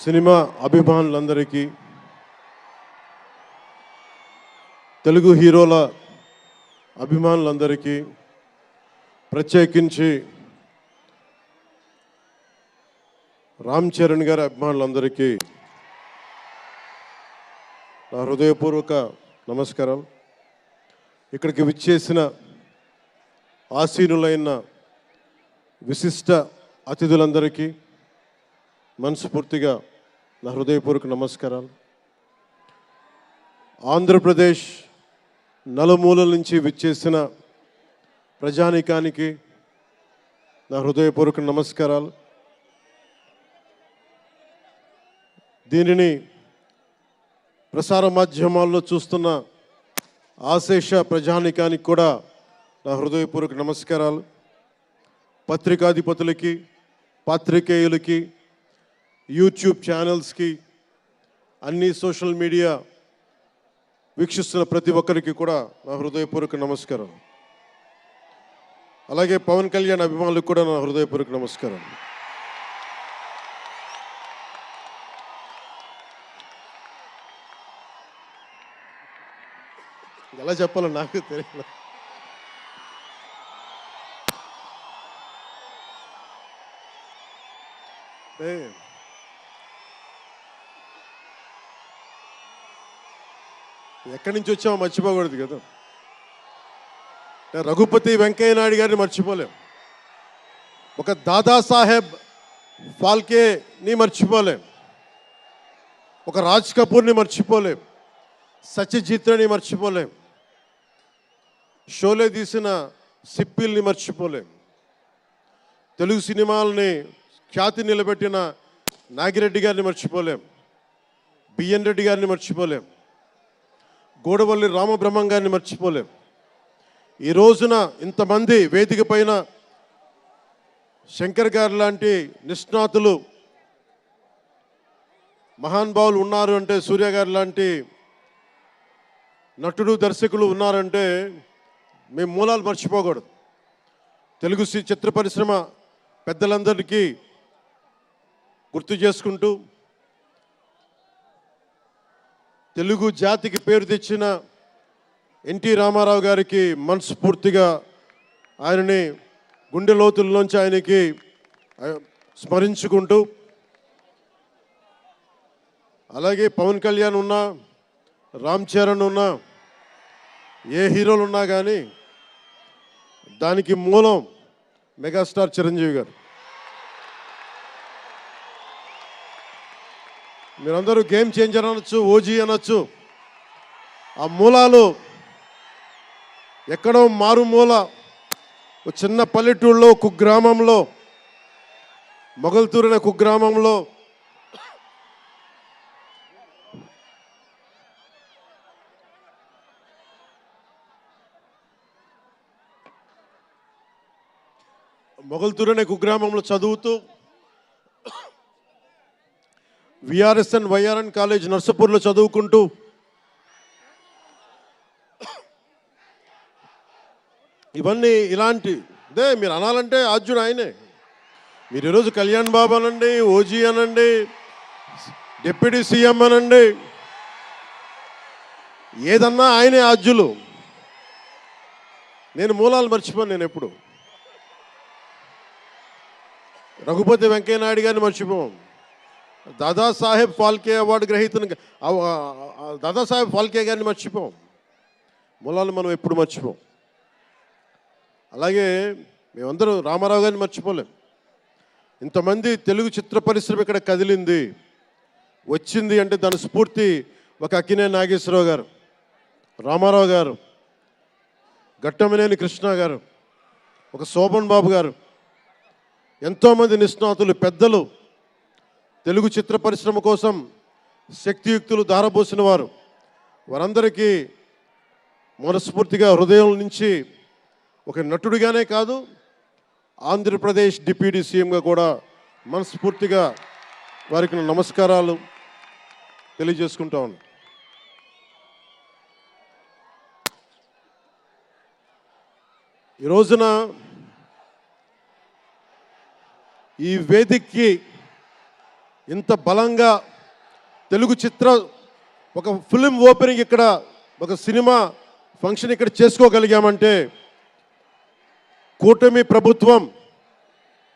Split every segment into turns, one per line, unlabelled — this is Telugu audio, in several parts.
సినిమా అభిమానులందరికీ, తెలుగు హీరోల అభిమానులందరికీ, ప్రత్యేకించి రామ్ చరణ్ గారి అభిమానులందరికీ నా హృదయపూర్వక నమస్కారాలు. ఇక్కడికి విచ్చేసిన ఆసీనులైన విశిష్ట అతిథులందరికీ మనస్ఫూర్తిగా నా హృదయపూర్వక నమస్కారాలు. ఆంధ్రప్రదేశ్ నలుమూలల నుంచి విచ్చేసిన ప్రజానీకానికి నా హృదయపూర్వక నమస్కారాలు. దీనిని ప్రసార మాధ్యమాల్లో చూస్తున్న ఆశేష ప్రజానీకానికి కూడా నా హృదయపూర్వక నమస్కారాలు. పత్రికాధిపతులకి, పాత్రికేయులకి, యూట్యూబ్ ఛానల్స్కి, అన్ని సోషల్ మీడియా వీక్షిస్తున్న ప్రతి ఒక్కరికి కూడా నా హృదయపూర్వక నమస్కారం. అలాగే పవన్ కళ్యాణ్ అభిమానులకు కూడా నా హృదయపూర్వక నమస్కారం. ఎలా చెప్పాలో నాకు తెలియదు. ఎక్కడి నుంచి వచ్చామో మర్చిపోకూడదు కదా. రఘుపతి వెంకయ్య నాయుడు గారిని మర్చిపోలేం, ఒక దాదాసాహెబ్ ఫాల్కేని మర్చిపోలేం, ఒక రాజ్ కపూర్ని మర్చిపోలేం, సత్యజిత్ని మర్చిపోలేం, షోలే తీసిన సిప్పిల్ని మర్చిపోలేం, తెలుగు సినిమాలని ఖ్యాతి నిలబెట్టిన నాగిరెడ్డి గారిని మర్చిపోలేం, బిఎన్ రెడ్డి గారిని మర్చిపోలేం, గోడవల్లి రామబ్రహ్మం గారిని మర్చిపోలేం. ఈ రోజున ఇంతమంది వేదిక పైన శంకర్ గారు లాంటి నిష్ణాతులు మహానుభావులు ఉన్నారు అంటే, సూర్య గారు లాంటి నటుడు దర్శకులు ఉన్నారంటే మేము మూలాలు మర్చిపోకూడదు. తెలుగు చిత్ర పరిశ్రమ పెద్దలందరికీ గుర్తు చేసుకుంటూ, తెలుగు జాతికి పేరు తెచ్చిన ఎన్టీ రామారావు గారికి మనస్ఫూర్తిగా ఆయనని గుండె లోతుల్లోంచి ఆయనకి స్మరించుకుంటూ, అలాగే పవన్ కళ్యాణ్ ఉన్నా, రామ్ చరణ్ ఉన్నా, ఏ హీరోలు ఉన్నా కానీ దానికి మూలం మెగాస్టార్ చిరంజీవి గారు. మీరందరూ గేమ్ చేంజర్ అనొచ్చు, ఓజీ అనొచ్చు. ఆ మూలాలు ఎక్కడో మారుమూల ఒక చిన్న పల్లెటూళ్ళలో, కుగ్రామంలో, మొగల్తూరు అనే కుగ్రామంలో చదువుతూ విఆర్ఎస్ఎన్ వైఆర్ఎన్ కాలేజ్ నర్సపూర్లో చదువుకుంటూ ఇవన్నీ ఇలాంటిదే మీరు అనాలంటే ఆద్యుడు ఆయనే. మీరు ఈరోజు కళ్యాణ్ బాబు అనండి, ఓజీ అనండి, డిప్యూటీ సీఎం అనండి, ఏదన్నా ఆయనే ఆద్యులు. నేను మూలాలు మర్చిపోను. నేను ఎప్పుడు రఘుపతి వెంకయ్య నాయుడు గారిని మర్చిపోం, దాదాసాహెబ్ ఫాల్కే అవార్డు గ్రహీతను దాదాసాహెబ్ ఫాల్కే గారిని మర్చిపోం. మూలాలు మనం ఎప్పుడు మర్చిపోం. అలాగే మేమందరూ రామారావు గారిని మర్చిపోలేం. ఇంతమంది తెలుగు చిత్ర పరిశ్రమ ఇక్కడ కదిలింది, వచ్చింది అంటే దాని స్ఫూర్తి ఒక అక్కినేని నాగేశ్వరరావు గారు, రామారావు గారు, ఘట్టమనేని కృష్ణ గారు, ఒక శోభన్ బాబు గారు, ఎంతోమంది నిష్ణాతులు పెద్దలు తెలుగు చిత్ర పరిశ్రమ కోసం శక్తియుక్తులు ధారపోసిన వారు. వారందరికీ మనస్ఫూర్తిగా హృదయం నుంచి ఒక నటుడిగానే కాదు, ఆంధ్రప్రదేశ్ డిప్యూటీ సీఎంగా కూడా మనస్ఫూర్తిగా వారికి నమస్కారాలు తెలియజేసుకుంటా ఉన్నాను. ఈ రోజున ఈ వేదికకి ఇంత బలంగా తెలుగు చిత్ర ఒక ఫిలిం ఓపెనింగ్ ఇక్కడ, ఒక సినిమా ఫంక్షన్ ఇక్కడ చేసుకోగలిగామంటే కూటమి ప్రభుత్వం,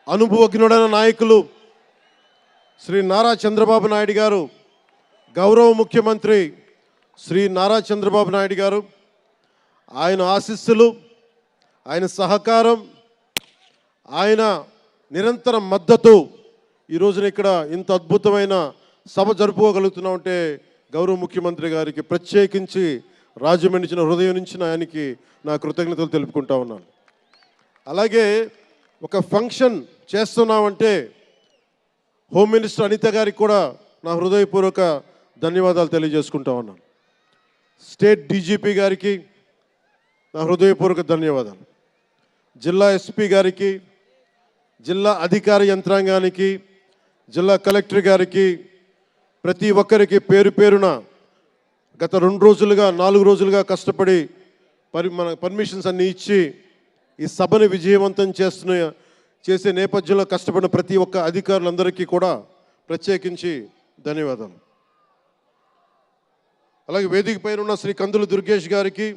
అనుభవజ్ఞుడైన నాయకులు శ్రీ నారా చంద్రబాబు నాయుడు గారు, గౌరవ ముఖ్యమంత్రి శ్రీ నారా చంద్రబాబు నాయుడు గారు, ఆయన ఆశీస్సులు, ఆయన సహకారం, ఆయన నిరంతర మద్దతు ఈ రోజున ఇక్కడ ఇంత అద్భుతమైన సభ జరుపుకోగలుగుతున్నామంటే గౌరవ ముఖ్యమంత్రి గారికి ప్రత్యేకించి రాజమండ్రి హృదయం నుంచి ఆయనకి నా కృతజ్ఞతలు తెలుపుకుంటా ఉన్నాను. అలాగే ఒక ఫంక్షన్ చేస్తున్నామంటే హోమ్ మినిస్టర్ అనిత గారికి కూడా నా హృదయపూర్వక ధన్యవాదాలు తెలియజేసుకుంటా ఉన్నాను. స్టేట్ డీజీపీ గారికి నా హృదయపూర్వక ధన్యవాదాలు. జిల్లా ఎస్పీ గారికి, జిల్లా అధికార యంత్రాంగానికి, జిల్లా కలెక్టర్ గారికి, ప్రతి ఒక్కరికి పేరు పేరున గత 2 రోజులుగా 4 రోజులుగా కష్టపడి మన పర్మిషన్స్ అన్నీ ఇచ్చి ఈ సభని విజయవంతం చేసే నేపథ్యంలో కష్టపడిన ప్రతి ఒక్క అధికారులందరికీ కూడా ప్రత్యేకించి ధన్యవాదాలు. అలాగే వేదిక పైన ఉన్న శ్రీ కందులు దుర్గేష్ గారికి,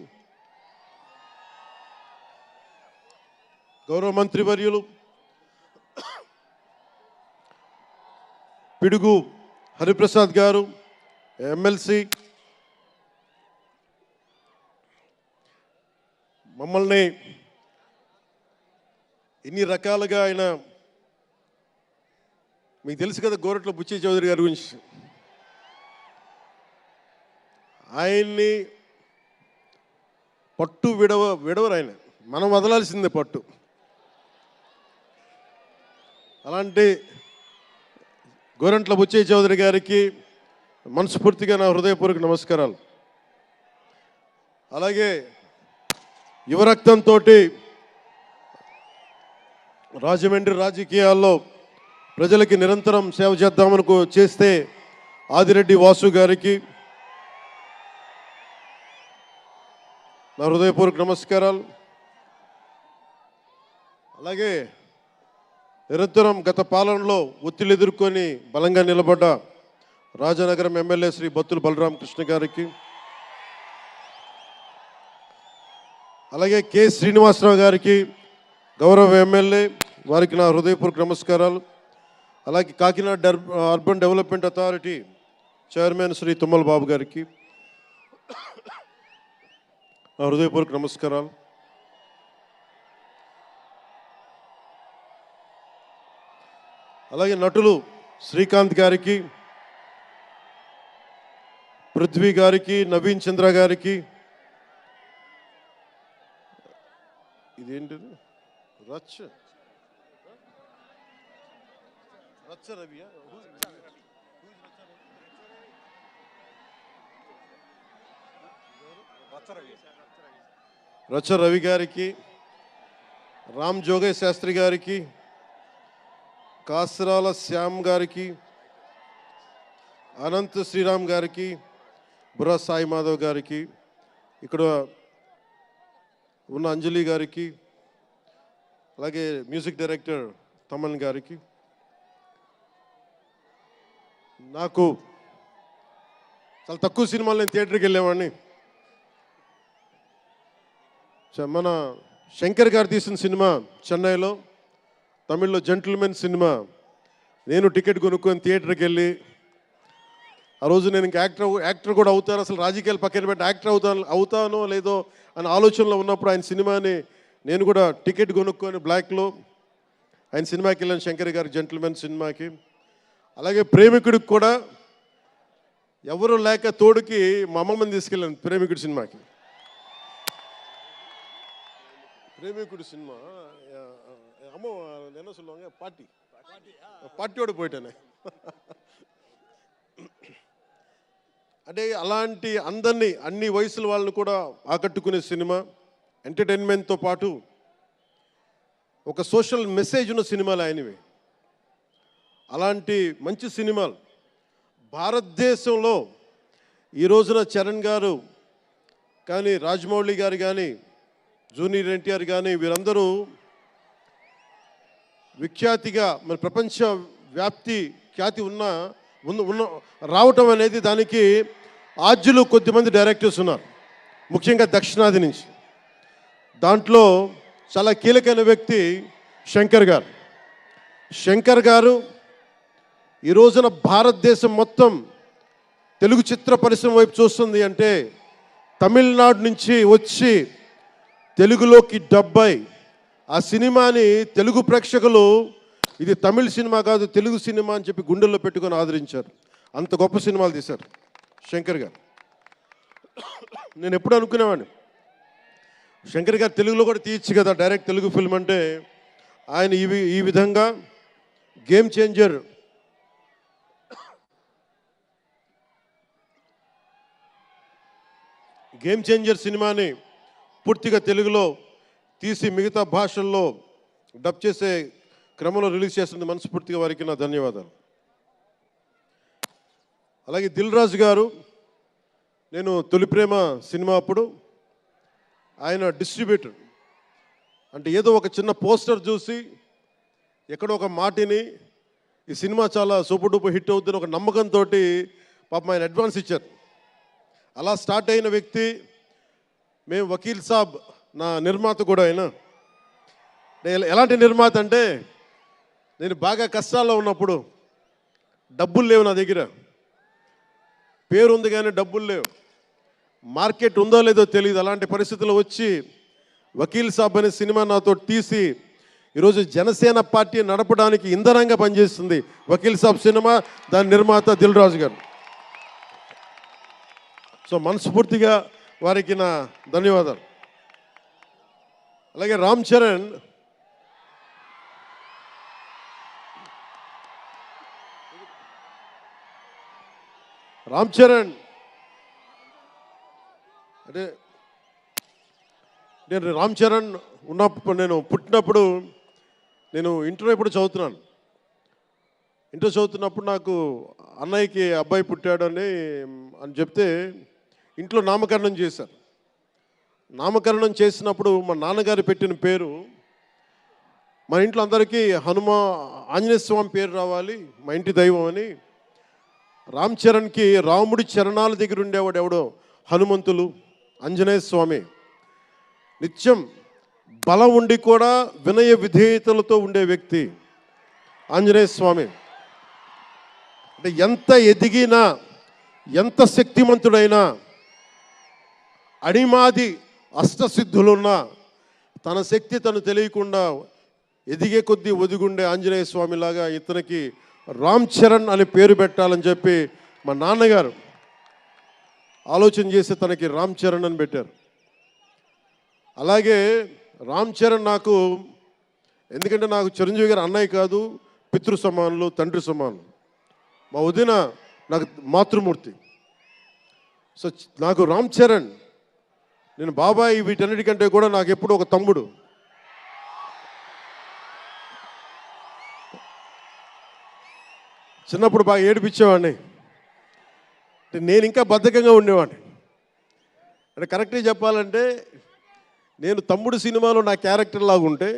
గౌరవ మంత్రివర్యులు పిడుగు హరిప్రసాద్ గారు, ఎమ్మెల్సీ, మమ్మల్ని ఇన్ని రకాలుగా ఆయన, మీకు తెలుసు కదా గోరట్ల బుచ్చి చౌదరి గారి గురించి, ఆయన్ని పట్టు విడవరు ఆయన, మనం వదలాల్సిందే పట్టు. అలాంటి గోరంట్ల బుచ్చయ్య చౌదరి గారికి మనస్ఫూర్తిగా నా హృదయపూర్వక నమస్కారాలు. అలాగే యువరక్తంతో రాజమండ్రి రాజకీయాల్లో ప్రజలకి నిరంతరం సేవ చేద్దామని చేస్తే ఆదిరెడ్డి వాసు గారికి నా హృదయపూర్వక నమస్కారాలు. అలాగే నిరంతరం గత పాలనలో ఒత్తిళ్లు ఎదుర్కొని బలంగా నిలబడ్డ రాజనగరం ఎమ్మెల్యే శ్రీ బత్తుల బలరామకృష్ణ గారికి, అలాగే కె శ్రీనివాసరావు గారికి, గౌరవ ఎమ్మెల్యే వారికి నా హృదయపూర్వక నమస్కారాలు. అలాగే Kakinada urban development authority chairman Shri Tummala Babu గారికి నా హృదయపూర్వక నమస్కారాలు. అలాగే నటులు శ్రీకాంత్ గారికి, పృథ్వీ గారికి, నవీన్ చంద్ర గారికి, ఇదేంటిది రచ్చ రవి, రచ్చ రవి గారికి, రామ్ జోగయ్య శాస్త్రి గారికి, కాసరాల శ్యామ్ గారికి, అనంత్ శ్రీరామ్ గారికి, బుర్రా సాయి మాధవ్ గారికి, ఇక్కడ ఉన్న అంజలి గారికి, అలాగే మ్యూజిక్ డైరెక్టర్ తమన్ గారికి, నాకు చాలా తక్కువ సినిమాలు నేను థియేటర్కి వెళ్ళేవాడిని. మన శంకర్ గారు తీసిన సినిమా చెన్నైలో, తమిళ్లో జెంటిల్మెన్ సినిమా, నేను టికెట్ కొనుక్కొని థియేటర్కి వెళ్ళి, ఆ రోజు నేను ఇంకా యాక్టర్ కూడా అవుతాను, అసలు రాజకీయాలు పక్కన పెట్టి యాక్టర్ అవుతానో లేదో అని ఆలోచనలో ఉన్నప్పుడు ఆయన సినిమాని నేను కూడా టికెట్ కొనుక్కొని బ్లాక్లో ఆయన సినిమాకి వెళ్ళాను, శంకర్ గారి జెంటిల్మెన్ సినిమాకి. అలాగే ప్రేమికుడికి కూడా ఎవరు లేక తోడుకి మా అమ్మమ్మని తీసుకెళ్ళాను ప్రేమికుడి సినిమాకి. ప్రేమికుడి సినిమా అమ్మ என்ன சொல்லுவாங்க, పార్టీயோடு పోయిటానే. అంటే అలాంటి అందరినీ, అన్ని వయసుల వాళ్ళని కూడా ఆకట్టుకునే సినిమా, ఎంటర్టైన్మెంట్తో పాటు ఒక సోషల్ మెసేజ్ ఉన్న సినిమాలు ఆయనవి. అలాంటి మంచి సినిమాలు భారతదేశంలో ఈ రోజున చరణ్ గారు కానీ, రాజమౌళి గారు కానీ, జూనియర్ ఎన్టీఆర్ కానీ, వీరందరూ విఖ్యాతిగా మన ప్రపంచ వ్యాప్తి ఖ్యాతి ఉన్న ఉన్న రావటం అనేది దానికి ఆద్యులు కొద్దిమంది డైరెక్టర్స్ ఉన్నారు, ముఖ్యంగా దక్షిణాది నుంచి. దాంట్లో చాలా కీలకమైన వ్యక్తి శంకర్ గారు. శంకర్ గారు ఈ రోజున భారతదేశం మొత్తం తెలుగు చిత్ర పరిశ్రమ వైపు చూస్తుంది అంటే తమిళనాడు నుంచి వచ్చి తెలుగులోకి డబ్బై ఆ సినిమాని తెలుగు ప్రేక్షకులు ఇది తమిళ సినిమా కాదు తెలుగు సినిమా అని చెప్పి గుండెల్లో పెట్టుకొని ఆదరించారు. అంత గొప్ప సినిమాలు తీశారు శంకర్ గారు. నేను ఎప్పుడు అనుకునేవాడిని శంకర్ గారు తెలుగులో కూడా తీయచ్చు కదా డైరెక్ట్ తెలుగు ఫిల్మ్ అంటే. ఆయన ఈ విధంగా గేమ్ చేంజర్ సినిమాని పూర్తిగా తెలుగులో తీసి మిగతా భాషల్లో డబ్ చేసే క్రమంలో రిలీజ్ చేస్తుంది. మనస్ఫూర్తిగా వారికి నా ధన్యవాదాలు. అలాగే దిల్ రాజు గారు, నేను తొలి ప్రేమ సినిమా అప్పుడు ఆయన డిస్ట్రిబ్యూటర్. అంటే ఏదో ఒక చిన్న పోస్టర్ చూసి ఎక్కడో ఒక మాటిని ఈ సినిమా చాలా సూపర్ డూపర్ హిట్ అవుతుందని ఒక నమ్మకంతో పాపం ఆయన అడ్వాన్స్ ఇచ్చారు. అలా స్టార్ట్ అయిన వ్యక్తి. మేము వకీల్ సాబ్ నా నిర్మాత కూడా అయినా. ఎలాంటి నిర్మాత అంటే నేను బాగా కష్టాల్లో ఉన్నప్పుడు డబ్బులు లేవు నా దగ్గర, పేరు ఉంది కానీ డబ్బులు లేవు, మార్కెట్ ఉందో లేదో తెలియదు. అలాంటి పరిస్థితుల్లో వచ్చి వకీల్ సాబ్ అనే సినిమా నాతో తీసి ఈరోజు జనసేన పార్టీ నడపడానికి ఇంధనంగా పనిచేస్తుంది వకీల్ సాబ్ సినిమా. దాని నిర్మాత దిల్ రాజు గారు. సో మనస్ఫూర్తిగా వారికి నా ధన్యవాదాలు. అలాగే రామ్ చరణ్ అంటే నేను రామ్ చరణ్ ఉన్నప్పుడు నేను పుట్టినప్పుడు నేను ఇంటర్ ఎప్పుడు చదువుతున్నాను. ఇంటర్ చదువుతున్నప్పుడు నాకు అన్నయ్యకి అబ్బాయి పుట్టాడు అని చెప్తే ఇంట్లో నామకరణం చేశారు. నామకరణం చేసినప్పుడు మా నాన్నగారు పెట్టిన పేరు మా ఇంట్లో అందరికీ ఆంజనేయ స్వామి పేరు రావాలి, మా ఇంటి దైవం అని. రామ్ చరణ్కి రాముడి చరణాల దగ్గర ఉండేవాడు ఎవడో హనుమంతులు, ఆంజనేయ స్వామి. నిత్యం బలం ఉండి కూడా వినయ విధేయతలతో ఉండే వ్యక్తి ఆంజనేయ స్వామి. అంటే ఎంత ఎదిగినా ఎంత శక్తిమంతుడైనా అడిమాది అష్టసిద్ధులున్నా తన శక్తి తను తెలియకుండా ఎదిగే కొద్దీ ఒదిగుండే ఆంజనేయ స్వామిలాగా ఇతనికి రామ్ చరణ్ అని పేరు పెట్టాలని చెప్పి మా నాన్నగారు ఆలోచన చేసి తనకి రామ్ చరణ్ అని పెట్టారు. అలాగే రామ్ చరణ్ నాకు, ఎందుకంటే నాకు చిరంజీవి గారు అన్నయ్య కాదు, పితృ సమానులు, తండ్రి సమానులు. మా వదిన నాకు మాతృమూర్తి. సో నాకు రామ్ చరణ్, నేను బాబాయ్ వీటన్నిటికంటే కూడా నాకు ఎప్పుడు ఒక తమ్ముడు. చిన్నప్పుడు బాగా ఏడిపించేవాడిని, నేను ఇంకా బద్ధకంగా ఉండేవాడిని. అంటే కరెక్ట్గా చెప్పాలంటే నేను తమ్ముడు సినిమాలో నా క్యారెక్టర్ లాగా ఉంటే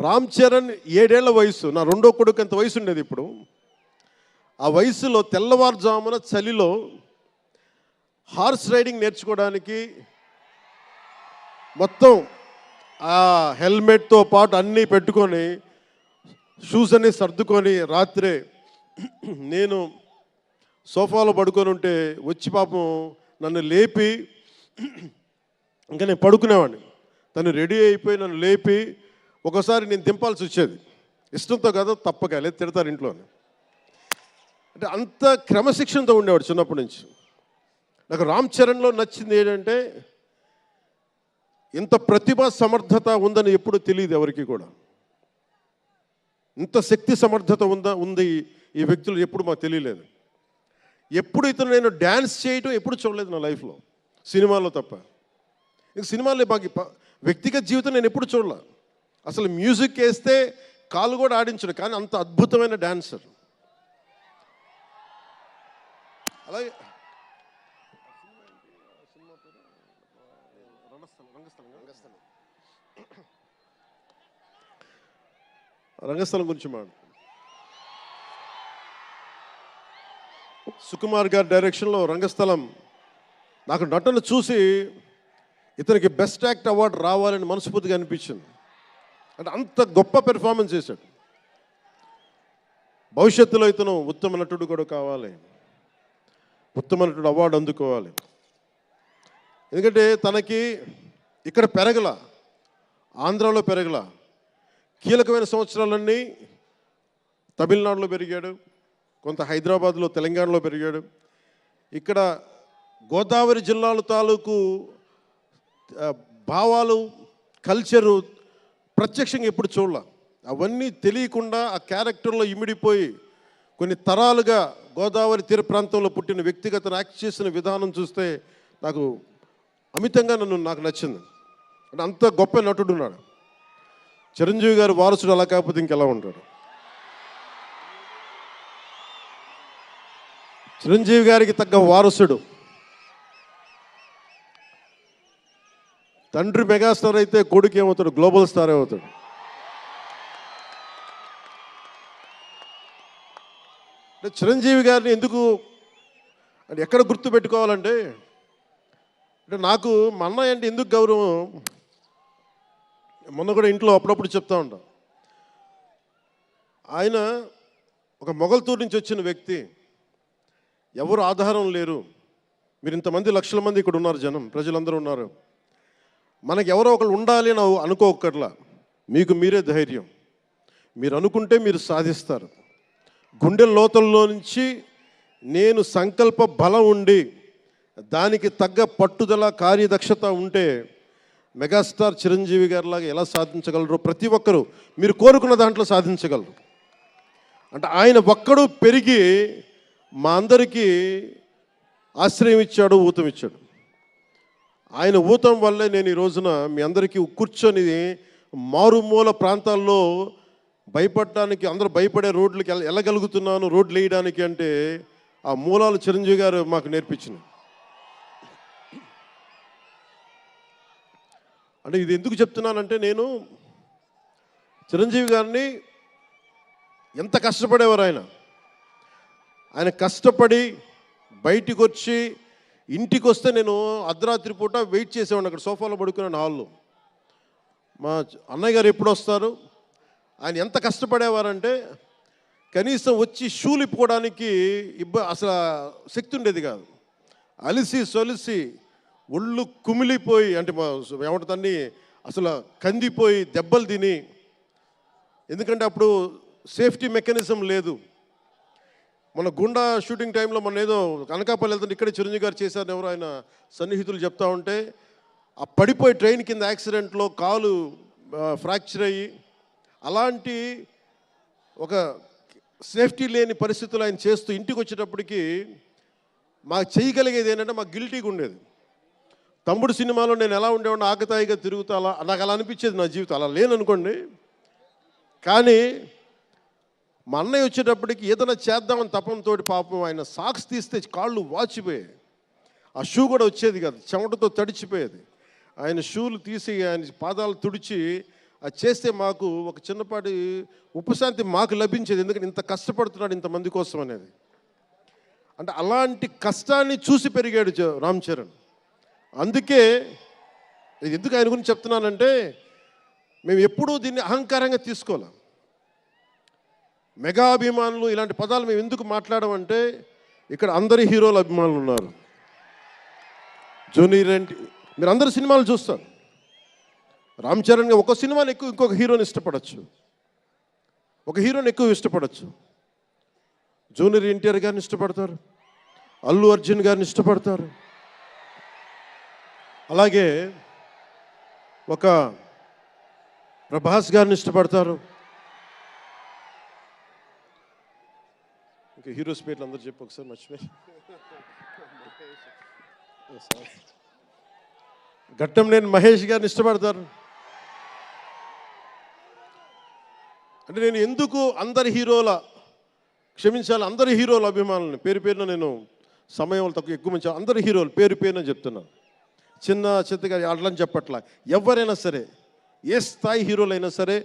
రామ్ చరణ్ 7 ఏళ్ల వయసు, నా రెండో కొడుకు అంత వయసు ఉండేది. ఇప్పుడు ఆ వయసులో తెల్లవారుజామున చలిలో హార్స్ రైడింగ్ నేర్చుకోవడానికి మొత్తం ఆ హెల్మెట్తో పాటు అన్నీ పెట్టుకొని షూస్ అన్నీ సర్దుకొని రాత్రే నేను సోఫాలో పడుకొని ఉంటే వచ్చి పాపం నన్ను లేపి, ఇంకా నేను పడుకునేవాడిని, తను రెడీ అయిపోయి నన్ను లేపి ఒకసారి నేను దింపాల్సి వచ్చేది. ఇష్టంతో కదా, తప్పక లేదు తిడతారు ఇంట్లో. అంటే అంత క్రమశిక్షణతో ఉండేవాడు చిన్నప్పటి నుంచి. నాకు రామ్ చరణ్లో నచ్చింది ఏంటంటే ఇంత ప్రతిభా సమర్థత ఉందని ఎప్పుడు తెలియదు ఎవరికి కూడా. ఇంత శక్తి సమర్థత ఉంది ఈ వ్యక్తులు ఎప్పుడు మాకు తెలియలేదు. ఎప్పుడు ఇతను నేను డ్యాన్స్ చేయటం ఎప్పుడు చూడలేదు నా లైఫ్లో, సినిమాలో తప్ప. ఇంక సినిమాలో మాకు వ్యక్తిగత జీవితం నేను ఎప్పుడు చూడలే. అసలు మ్యూజిక్ వేస్తే కాలు కూడా ఆడించడు, కానీ అంత అద్భుతమైన డాన్సర్. అలాగే రంగస్థలం గురించి సుకుమార్ గారి డైరెక్షన్లో రంగస్థలం నాకు నటన చూసి ఇతనికి బెస్ట్ యాక్ట్ అవార్డు రావాలని మనస్ఫూర్తిగా అనిపించింది. అంటే అంత గొప్ప పెర్ఫార్మెన్స్ చేశాడు. భవిష్యత్తులో ఇతను ఉత్తమ నటుడు కూడా కావాలి, ఉత్తమ నటుడు అవార్డు అందుకోవాలి. ఎందుకంటే తనకి ఇక్కడ పెరగల, ఆంధ్రాలో పెరగల, కీలకమైన సంవత్సరాలన్నీ తమిళనాడులో పెరిగాడు, కొంత హైదరాబాద్లో తెలంగాణలో పెరిగాడు. ఇక్కడ గోదావరి జిల్లాల తాలూకు భావాలు, కల్చరు ప్రత్యక్షంగా ఎప్పుడు చూడాల. అవన్నీ తెలియకుండా ఆ క్యారెక్టర్లో ఇమిడిపోయి కొన్ని తరాలుగా గోదావరి తీర ప్రాంతంలో పుట్టిన వ్యక్తిగత యాక్ట్ చేసిన విధానం చూస్తే నాకు అమితంగా నాకు నచ్చింది. అంటే అంత గొప్ప నటుడు ఉన్నాడు. చిరంజీవి గారు వారసుడు అలా కాకపోతే ఇంకెలా ఉంటాడు? చిరంజీవి గారికి తగ్గ వారసుడు. తండ్రి మెగాస్టార్ అయితే కొడుకు ఏమవుతాడు? గ్లోబల్ స్టార్ అవుతాడు. అంటే చిరంజీవి గారిని ఎందుకు అంటే ఎక్కడ గుర్తు పెట్టుకోవాలంటే, అంటే నాకు మా అన్నయ్య అంటే ఎందుకు గౌరవం, మొన్న కూడా ఇంట్లో అప్పుడప్పుడు చెప్తా ఉంటాం. ఆయన ఒక మొగల్తూరు నుంచి వచ్చిన వ్యక్తి, ఎవరు ఆధారం లేరు. మీరు ఇంతమంది లక్షల మంది ఇక్కడ ఉన్నారు, జనం ప్రజలందరూ ఉన్నారు. మనకి ఎవరో ఒకరు ఉండాలి అని అనుకోకర్లా, మీకు మీరే ధైర్యం. మీరు అనుకుంటే మీరు సాధిస్తారు. గుండె లోతుల్లో నుంచి నేను సంకల్ప బలం ఉండి దానికి తగ్గ పట్టుదల, కార్యదక్షత ఉంటే మెగాస్టార్ చిరంజీవి గారిలాగా ఎలా సాధించగలరో ప్రతి ఒక్కరూ మీరు కోరుకున్న దాంట్లో సాధించగలరు. అంటే ఆయన ఒక్కడు పెరిగి మా అందరికీ ఆశ్రయం ఇచ్చాడు, ఊతం ఇచ్చాడు. ఆయన ఊతం వల్లే నేను ఈ రోజున మీ అందరికీ కూర్చొని మారుమూల ప్రాంతాల్లో భయపడటానికి, అందరూ భయపడే రోడ్లకి వెళ్ళగలుగుతున్నాను, రోడ్లు వేయడానికి. అంటే ఆ మూలాలు చిరంజీవి గారు మాకు నేర్పించింది. అంటే ఇది ఎందుకు చెప్తున్నానంటే, నేను చిరంజీవి గారిని ఎంత కష్టపడేవారు ఆయన కష్టపడి బయటికి వచ్చి ఇంటికి వస్తే నేను అర్ధరాత్రి పూట వెయిట్ చేసేవాడిని అక్కడ సోఫాలో పడుకున్నాను హాల్లో. మా అన్నయ్య గారు ఎప్పుడు వస్తారు, ఆయన ఎంత కష్టపడేవారంటే కనీసం వచ్చి షూలు ఇప్పుకోవడానికి అసలు శక్తి ఉండేది కాదు. అలిసి సొలిసి ఒళ్ళు కుమిలిపోయి, అంటే ఏమంటుందని అసలు కందిపోయి దెబ్బలు తిని, ఎందుకంటే అప్పుడు సేఫ్టీ మెకానిజం లేదు. మన గుండా షూటింగ్ టైంలో మన ఏదో అనకాపల్లి వెళ్తుంటే ఇక్కడే చిరంజీవి గారు చేశారని ఎవరు ఆయన సన్నిహితులు చెప్తా ఉంటే, ఆ పడిపోయి ట్రైన్ కింద యాక్సిడెంట్లో కాలు ఫ్రాక్చర్ అయ్యి, అలాంటి ఒక సేఫ్టీ లేని పరిస్థితులు ఆయన చేస్తూ ఇంటికి వచ్చేటప్పటికి మాకు చేయగలిగేది ఏంటంటే, మాకు గిల్టీగా ఉండేది. తమ్ముడు సినిమాలో నేను ఎలా ఉండేవాడిని, ఆకతాయిగా తిరుగుతా, అలా నాకు అలా అనిపించేది నా జీవితం. అలా లేననుకోండి, కానీ మా అన్నయ్య వచ్చేటప్పటికి ఏదైనా చేద్దామని తపంతో పాపం ఆయన సాక్స్ తీస్తే కాళ్ళు వాచిపోయాయి. ఆ షూ కూడా వచ్చేది కాదు, చెమటతో తడిచిపోయేది. ఆయన షూలు తీసి ఆయన పాదాలు తుడిచి అది చేస్తే మాకు ఒక చిన్నపాటి ఉపశాంతి మాకు లభించేది. ఎందుకంటే ఇంత కష్టపడుతున్నాడు ఇంతమంది కోసం అనేది. అంటే అలాంటి కష్టాన్ని చూసి పెరిగాడు రామ్ చరణ్. అందుకే ఎందుకు ఆయన గురించి చెప్తున్నానంటే, మేము ఎప్పుడూ దీన్ని అహంకారంగా తీసుకోవాలి. మెగా అభిమానులు ఇలాంటి పదాలు మేము ఎందుకు మాట్లాడమంటే, ఇక్కడ అందరి హీరోల అభిమానులు ఉన్నారు. జూనియర్ ఎన్టీ, మీరు అందరు సినిమాలు చూస్తారు. రామ్ చరణ్ ఒక సినిమాని ఎక్కువ ఇంకొక హీరోని ఇష్టపడచ్చు, ఒక హీరోని ఎక్కువ ఇష్టపడచ్చు. జూనియర్ ఎన్టీఆర్ గారిని ఇష్టపడతారు, అల్లు అర్జున్ గారిని ఇష్టపడతారు, అలాగే ఒక ప్రభాస్ గారిని ఇష్టపడతారు. ఇంకా హీరోస్ పేర్లు అందరూ చెప్పి ఒకసారి మర్చిపోయి. ఘట్టంనేని మహేష్ గారిని ఇష్టపడతారు. అంటే నేను ఎందుకు అందరి హీరోల అందరి హీరోల అభిమానులని పేరు పేరున నేను సమయం తక్కువ ఎక్కువ మంచి అందరి హీరోలు పేరు పేరున చెప్తున్నాను. చిన్న చిత్తగా అట్లని చెప్పట్లా. ఎవరైనా సరే, ఏ స్థాయి హీరోలు అయినా సరే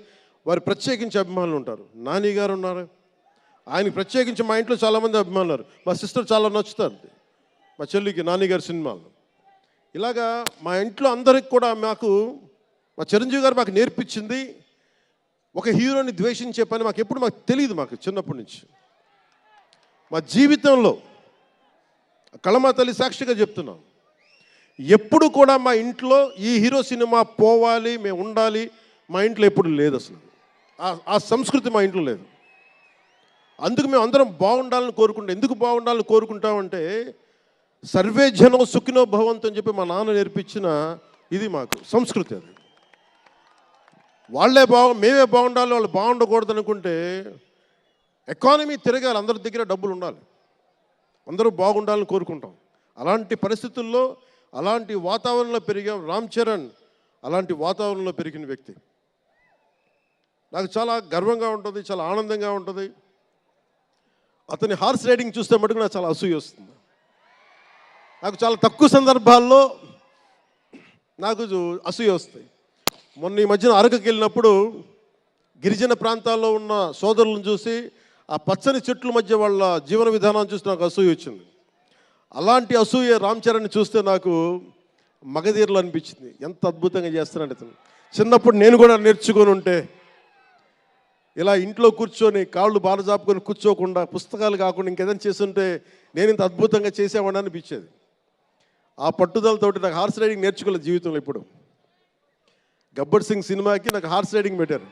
వారు ప్రత్యేకించి అభిమానులు ఉంటారు. నాని గారు ఉన్నారు, ఆయనకి ప్రత్యేకించి మా ఇంట్లో చాలామంది అభిమానులు, మా సిస్టర్ చాలా నచ్చుతారు మా చెల్లికి నాన్నగారి సినిమాలు. ఇలాగా మా ఇంట్లో అందరికి కూడా మా చిరంజీవి గారు మాకు నేర్పించింది ఒక హీరోని ద్వేషించే పని మాకు తెలియదు. మాకు చిన్నప్పటి నుంచి మా జీవితంలో కళమా తల్లి సాక్షిగా చెప్తున్నాం, ఎప్పుడు కూడా మా ఇంట్లో ఈ హీరో సినిమా పోవాలి, మేము ఉండాలి, మా ఇంట్లో ఎప్పుడు లేదు. అసలు ఆ సంస్కృతి మా ఇంట్లో లేదు. అందుకు మేము అందరం బాగుండాలని కోరుకుంటాం. ఎందుకు బాగుండాలని కోరుకుంటామంటే సర్వే జనం సుఖినో భవంతు అని చెప్పి మా నాన్న నేర్పించిన ఇది మాకు సంస్కృతి. అది మేమే బాగుండాలి, వాళ్ళు బాగుండకూడదు అనుకుంటే ఎకానమీ తిరగాలి, అందరి దగ్గర డబ్బులు ఉండాలి, అందరూ బాగుండాలని కోరుకుంటాం. అలాంటి పరిస్థితుల్లో అలాంటి వాతావరణంలో పెరిగాం. రామ్ చరణ్ అలాంటి వాతావరణంలో పెరిగిన వ్యక్తి. నాకు చాలా గర్వంగా ఉంటుంది, చాలా ఆనందంగా ఉంటుంది. అతని హార్స్ రైడింగ్ చూస్తే మటుకు నాకు చాలా అసూయ వస్తుంది. నాకు చాలా తక్కువ సందర్భాల్లో నాకు అసూయ వస్తాయి. మొన్న ఈ మధ్యన అరకుకి వెళ్ళినప్పుడు గిరిజన ప్రాంతాల్లో ఉన్న సోదరులను చూసి ఆ పచ్చని చెట్ల మధ్య వాళ్ళ జీవన విధానాన్ని చూసి నాకు అసూయ వచ్చింది. అలాంటి అసూయ రామ్ చరణ్ని చూస్తే నాకు మగధీరలు అనిపించింది. ఎంత అద్భుతంగా చేస్తున్నాడు ఇతను. చిన్నప్పుడు నేను కూడా నేర్చుకొని ఉంటే ఇలా ఇంట్లో కూర్చొని కాళ్ళు బాగా జాపుకొని కూర్చోకుండా, పుస్తకాలు కాకుండా ఇంకేదైనా చేస్తుంటే నేను ఇంత అద్భుతంగా చేసేవాడిని అనిపించేది. ఆ పట్టుదలతోటి నాకు హార్స్ రైడింగ్ నేర్చుకోలేదు జీవితంలో. ఇప్పుడు గబ్బర్ సింగ్ సినిమాకి నాకు హార్స్ రైడింగ్ పెట్టారు.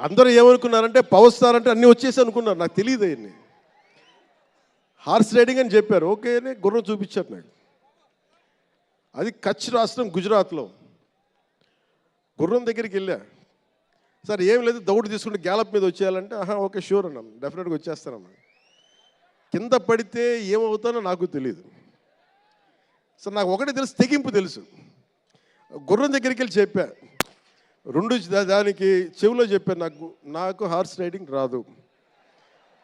అందరూ ఏమనుకున్నారంటే పవర్ స్టార్ అంటే అన్నీ వచ్చేసి అనుకున్నారు. నాకు తెలియదు అవన్నీ. హార్స్ రైడింగ్ అని చెప్పారు. ఓకే అని గుర్రం చూపించారు నాకు. అది కచ్ రాష్ట్రం గుజరాత్లో. గుర్రం దగ్గరికి వెళ్ళా. సార్ ఏం లేదు, దౌడు తీసుకుంటే గ్యాలప్ మీద వచ్చేయాలంటే ఓకే షూర్ అన్నాను, డెఫినెట్గా వచ్చేస్తానన్నా. కింద పడితే ఏమవుతానో నాకు తెలియదు. సార్ నాకు ఒకటే తెలుసు, తెగింపు తెలుసు. గుర్రం దగ్గరికి వెళ్ళి చెప్పా, దానికి చెవిలో చెప్పాను, నాకు హార్స్ రైడింగ్ రాదు.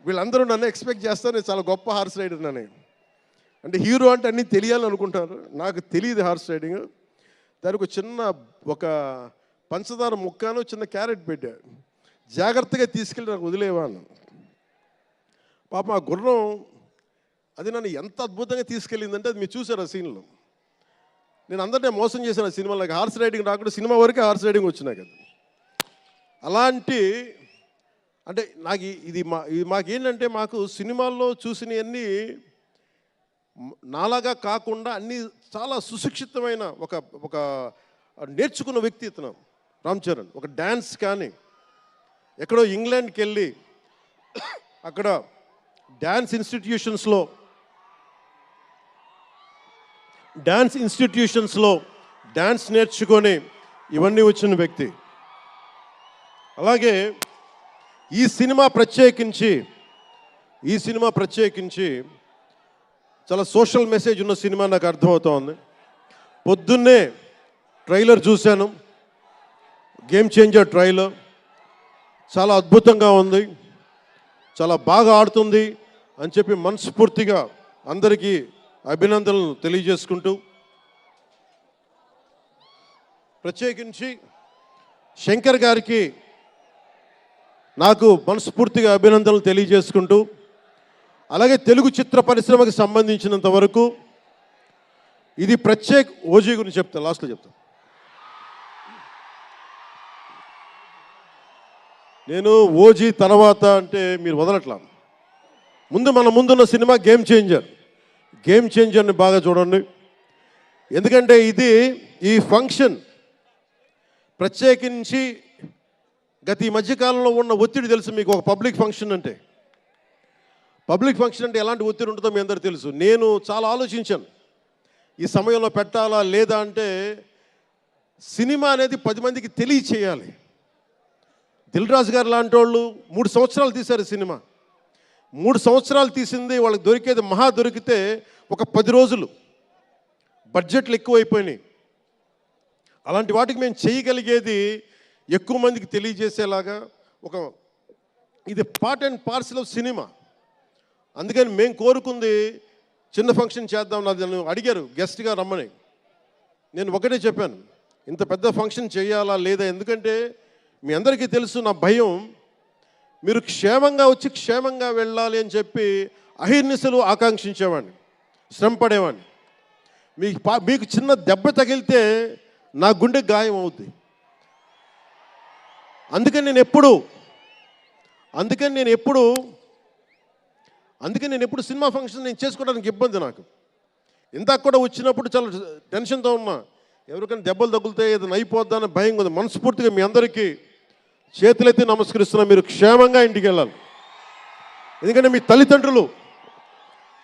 వీళ్ళందరూ నన్ను ఎక్స్పెక్ట్ చేస్తారు నేను చాలా గొప్ప హార్స్ రైడర్ అని. అంటే హీరో అంటే అన్నీ తెలియాలని అనుకుంటారు. నాకు తెలియదు హార్స్ రైడింగ్. దానికి ఒక పంచదార ముక్కను చిన్న క్యారెట్ పెట్టా, జాగ్రత్తగా తీసుకెళ్ళి నాకు వదిలేవాను. పాపం ఆ గుర్రం అది నన్ను ఎంత అద్భుతంగా తీసుకెళ్ళిందంటే అది మీరు చూసారు ఆ సీన్లో. నేను అందరినీ మోసం చేశాను ఆ సినిమాలో. నాకు హార్స్ రైడింగ్ రాకుండా సినిమా వరకే హార్స్ రైడింగ్ వచ్చినాయి కదా. అలాంటి అంటే నాకు ఇది మాకేంటంటే మాకు సినిమాల్లో చూసినవన్నీ నాలాగా కాకుండా అన్నీ చాలా సుశిక్షితమైన ఒక నేర్చుకున్న వ్యక్తి ఇతను రామ్ చరణ్. ఒక డ్యాన్స్ కానీ ఎక్కడో ఇంగ్లాండ్కి వెళ్ళి అక్కడ డ్యాన్స్ ఇన్స్టిట్యూషన్స్లో డ్యాన్స్ నేర్చుకొని ఇవన్నీ వచ్చిన వ్యక్తి. అలాగే ఈ సినిమా ప్రత్యేకించి చాలా సోషల్ మెసేజ్ ఉన్న సినిమా నాకు అర్థమవుతోంది. పొద్దున్నే ట్రైలర్ చూశాను, గేమ్ చేంజర్ ట్రైలర్. చాలా అద్భుతంగా ఉంది, చాలా బాగా ఆడుతుంది అని చెప్పి మనస్ఫూర్తిగా అందరికీ అభినందనలు తెలియజేసుకుంటూ, ప్రత్యేకించి శంకర్ గారికి నాకు మనస్ఫూర్తిగా అభినందనలు తెలియజేసుకుంటూ, అలాగే తెలుగు చిత్ర పరిశ్రమకి సంబంధించినంత వరకు ఇది ఓజీ గురించి చెప్తాను, లాస్ట్లో చెప్తాను. నేను ఓజీ తర్వాత అంటే మీరు వదలట్లా. మన ముందున్న సినిమా గేమ్ చేంజర్ని బాగా చూడండి. ఎందుకంటే ఈ ఫంక్షన్ ప్రత్యేకించి ఈ మధ్యకాలంలో ఉన్న ఒత్తిడి తెలుసు మీకు. ఒక పబ్లిక్ ఫంక్షన్ అంటే ఎలాంటి ఒత్తిడి ఉంటుందో మీ అందరికీ తెలుసు. నేను చాలా ఆలోచించాను ఈ సమయంలో పెట్టాలా లేదా అంటే. సినిమా అనేది 10 మందికి తెలియచేయాలి. దిల్ రాజు గారు లాంటి వాళ్ళు 3 సంవత్సరాలు తీశారు సినిమా. 3 సంవత్సరాలు తీసింది వాళ్ళకి దొరికేది దొరికితే ఒక 10 రోజులు. బడ్జెట్లు ఎక్కువైపోయినాయి. అలాంటి వాటికి మేము చేయగలిగేది ఎక్కువ మందికి తెలియజేసేలాగా ఇది part and parcel of cinema. అందుకని మేము కోరుకుంది చిన్న ఫంక్షన్ చేద్దాం. నన్ను అడిగారు గెస్ట్గా రమ్మని. నేను ఒకటే చెప్పాను, ఇంత పెద్ద ఫంక్షన్ చేయాలా లేదా. ఎందుకంటే మీ అందరికీ తెలుసు నా భయం మీరు క్షేమంగా వచ్చి క్షేమంగా వెళ్ళాలి అని చెప్పి అహిర్నిశలు ఆకాంక్షించేవాడిని, శ్రమ పడేవాడిని. మీకు చిన్న దెబ్బ తగిలితే నా గుండె గాయం అవుద్ది. అందుకని నేను ఎప్పుడు సినిమా ఫంక్షన్ నేను చేసుకోవడానికి ఇబ్బంది నాకు. ఇందాక కూడా వచ్చినప్పుడు చాలా టెన్షన్తో ఉన్నా, ఎవరికైనా దెబ్బలు తగులుతాయి, ఏదైనా అయిపోద్దా అని భయం ఉంది. మనస్ఫూర్తిగా మీ అందరికీ చేతులెత్తి నమస్కరిస్తున్నా, మీరు క్షేమంగా ఇంటికి వెళ్ళాలి. ఎందుకంటే మీ తల్లిదండ్రులు,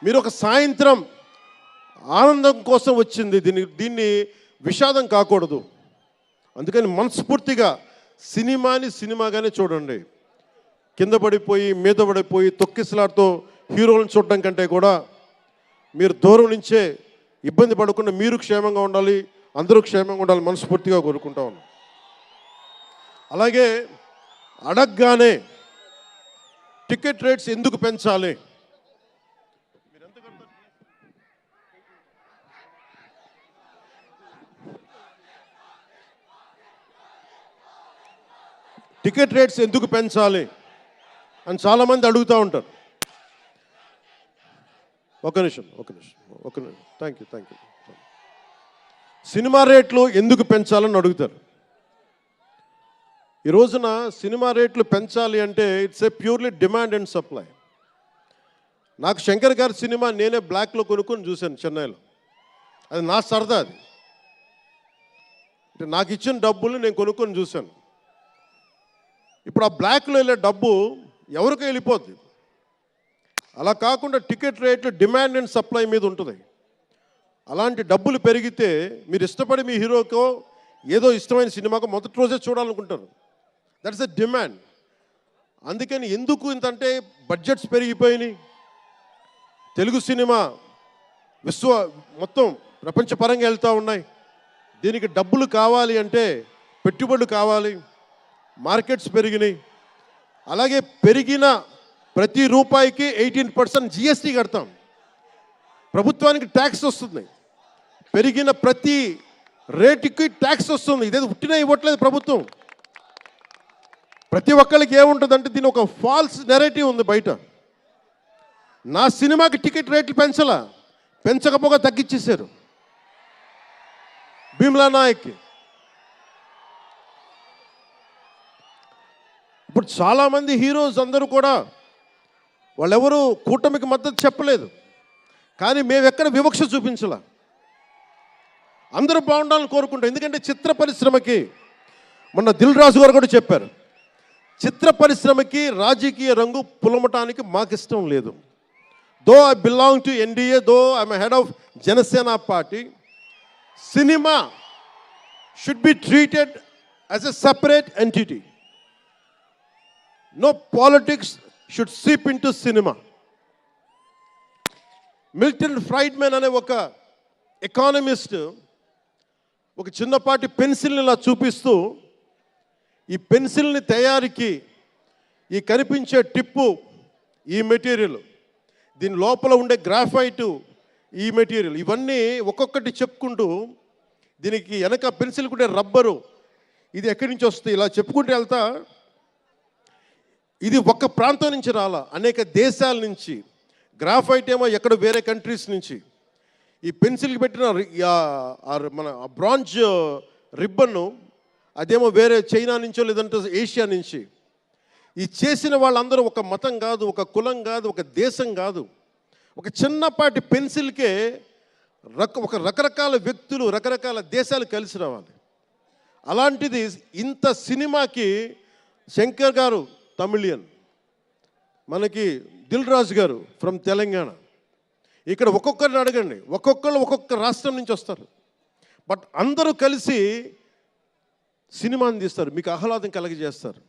మీరు ఒక సాయంత్రం ఆనందం కోసం వచ్చింది, దీన్ని విషాదం కాకూడదు. అందుకని మనస్ఫూర్తిగా సినిమాని సినిమాగానే చూడండి. కింద పడిపోయి మీద పడిపోయి తొక్కిసలాడుతూ హీరోలను చూడడం కంటే కూడా మీరు దూరం నుంచే ఇబ్బంది పడకుండా మీరు క్షేమంగా ఉండాలి, అందరూ క్షేమంగా ఉండాలి మనస్ఫూర్తిగా కోరుకుంటా ఉన్నాం. అలాగే అడగగానే టికెట్ రేట్స్ ఎందుకు పెంచాలి, టికెట్ రేట్స్ ఎందుకు పెంచాలి అని చాలామంది అడుగుతూ ఉంటారు. ఒక నిమిషం థ్యాంక్ యూ. సినిమా రేట్లు ఎందుకు పెంచాలని అడుగుతారు. ఈ రోజున సినిమా రేట్లు పెంచాలి అంటే it's a purely demand and supply. నాకు శంకర్ గారి సినిమా నేనే బ్లాక్లో కొనుక్కొని చూశాను చెన్నైలో. అది నా సరదా. అది అంటే నాకు ఇచ్చిన డబ్బులు నేను కొనుక్కొని చూశాను. ఇప్పుడు ఆ బ్లాక్లో వెళ్ళే డబ్బు ఎవరికో వెళ్ళిపోద్ది. అలా కాకుండా టికెట్ రేట్లు డిమాండ్ అండ్ సప్లై మీద ఉంటుంది. అలాంటి డబ్బులు పెరిగితే మీరు ఇష్టపడి మీ హీరోకో ఏదో ఇష్టమైన సినిమాకో మొదటి రోజే చూడాలనుకుంటారు. That's a demand. అందుకని ఎందుకు ఇంతంటే బడ్జెట్స్ పెరిగిపోయినాయి. తెలుగు సినిమా మొత్తం ప్రపంచపరంగా వెళ్తూ ఉన్నాయి. దీనికి డబ్బులు కావాలి అంటే పెట్టుబడులు కావాలి, మార్కెట్స్ పెరిగినాయి. అలాగే పెరిగిన ప్రతి రూపాయికి 18% జిఎస్టీ కడతాం. ప్రభుత్వానికి ట్యాక్స్ వస్తుంది. పెరిగిన ప్రతి రేటుకి ట్యాక్స్ వస్తుంది. ఇదేదో ఉట్టినా ఇవ్వట్లేదు ప్రభుత్వం. ప్రతి ఒక్కరికి ఏముంటుందంటే దీని ఒక ఫాల్స్ నెరేటివ్ ఉంది బయట. నా సినిమాకి టికెట్ రేట్లు పెంచకపోగా తగ్గించేశారు. భీమ్లా నాయక్కి ఇప్పుడు చాలామంది హీరోస్ అందరూ కూడా వాళ్ళెవరూ కూటమికి మద్దతు చెప్పలేదు. కానీ మేము ఎక్కడ వివక్ష చూపించలా. అందరూ బాగుండాలని కోరుకుంటాం. ఎందుకంటే చిత్ర పరిశ్రమకి మొన్న దిల్ రాజు గారు కూడా చెప్పారు, చిత్ర పరిశ్రమకి రాజకీయ రంగు పులమటానికి మాకు ఇష్టం లేదు. Though I belong to NDA, though I'm head of Janasena party, cinema should be treated as a separate entity. No politics should seep into cinema. Milton Friedman అనే ఒక ఎకానమిస్ట్ ఒక చిన్నపాటి పెన్సిల్ని ఇలా చూపిస్తూ, ఈ పెన్సిల్ని తయారీకి ఈ కనిపించే టిప్పు ఈ మెటీరియల్, దీని లోపల ఉండే గ్రాఫైటు ఈ మెటీరియల్, ఇవన్నీ ఒక్కొక్కటి చెప్పుకుంటూ దీనికి వెనక పెన్సిల్ ఉండే రబ్బరు ఇది ఎక్కడి నుంచి వస్తుంది ఇలా చెప్పుకుంటూ వెళ్తా, ఇది ఒక్క ప్రాంతం నుంచి రాలా, అనేక దేశాల నుంచి. గ్రాఫైట్ ఏమో ఎక్కడ వేరే కంట్రీస్ నుంచి. ఈ పెన్సిల్కి పెట్టిన మన బ్రాంజ్ రిబ్బన్ను అదేమో వేరే చైనా నుంచో లేదంటే ఏషియా నుంచి. ఈ చేసిన వాళ్ళందరూ ఒక మతం కాదు, ఒక కులం కాదు, ఒక దేశం కాదు. ఒక చిన్నపాటి పెన్సిల్కే ఒక రకరకాల వ్యక్తులు, రకరకాల దేశాలు కలిసి రావాలి. అలాంటిది ఇంత సినిమాకి శంకర్ గారు తమిళియన్, మనకి దిల్ రాజు గారు ఫ్రమ్ తెలంగాణ. ఇక్కడ ఒక్కొక్కరిని అడగండి, ఒక్కొక్కరు ఒక్కొక్క రాష్ట్రం నుంచి వస్తారు. బట్ అందరూ కలిసి సినిమాని తీస్తారు, మీకు ఆహ్లాదం కలిగజేస్తారు.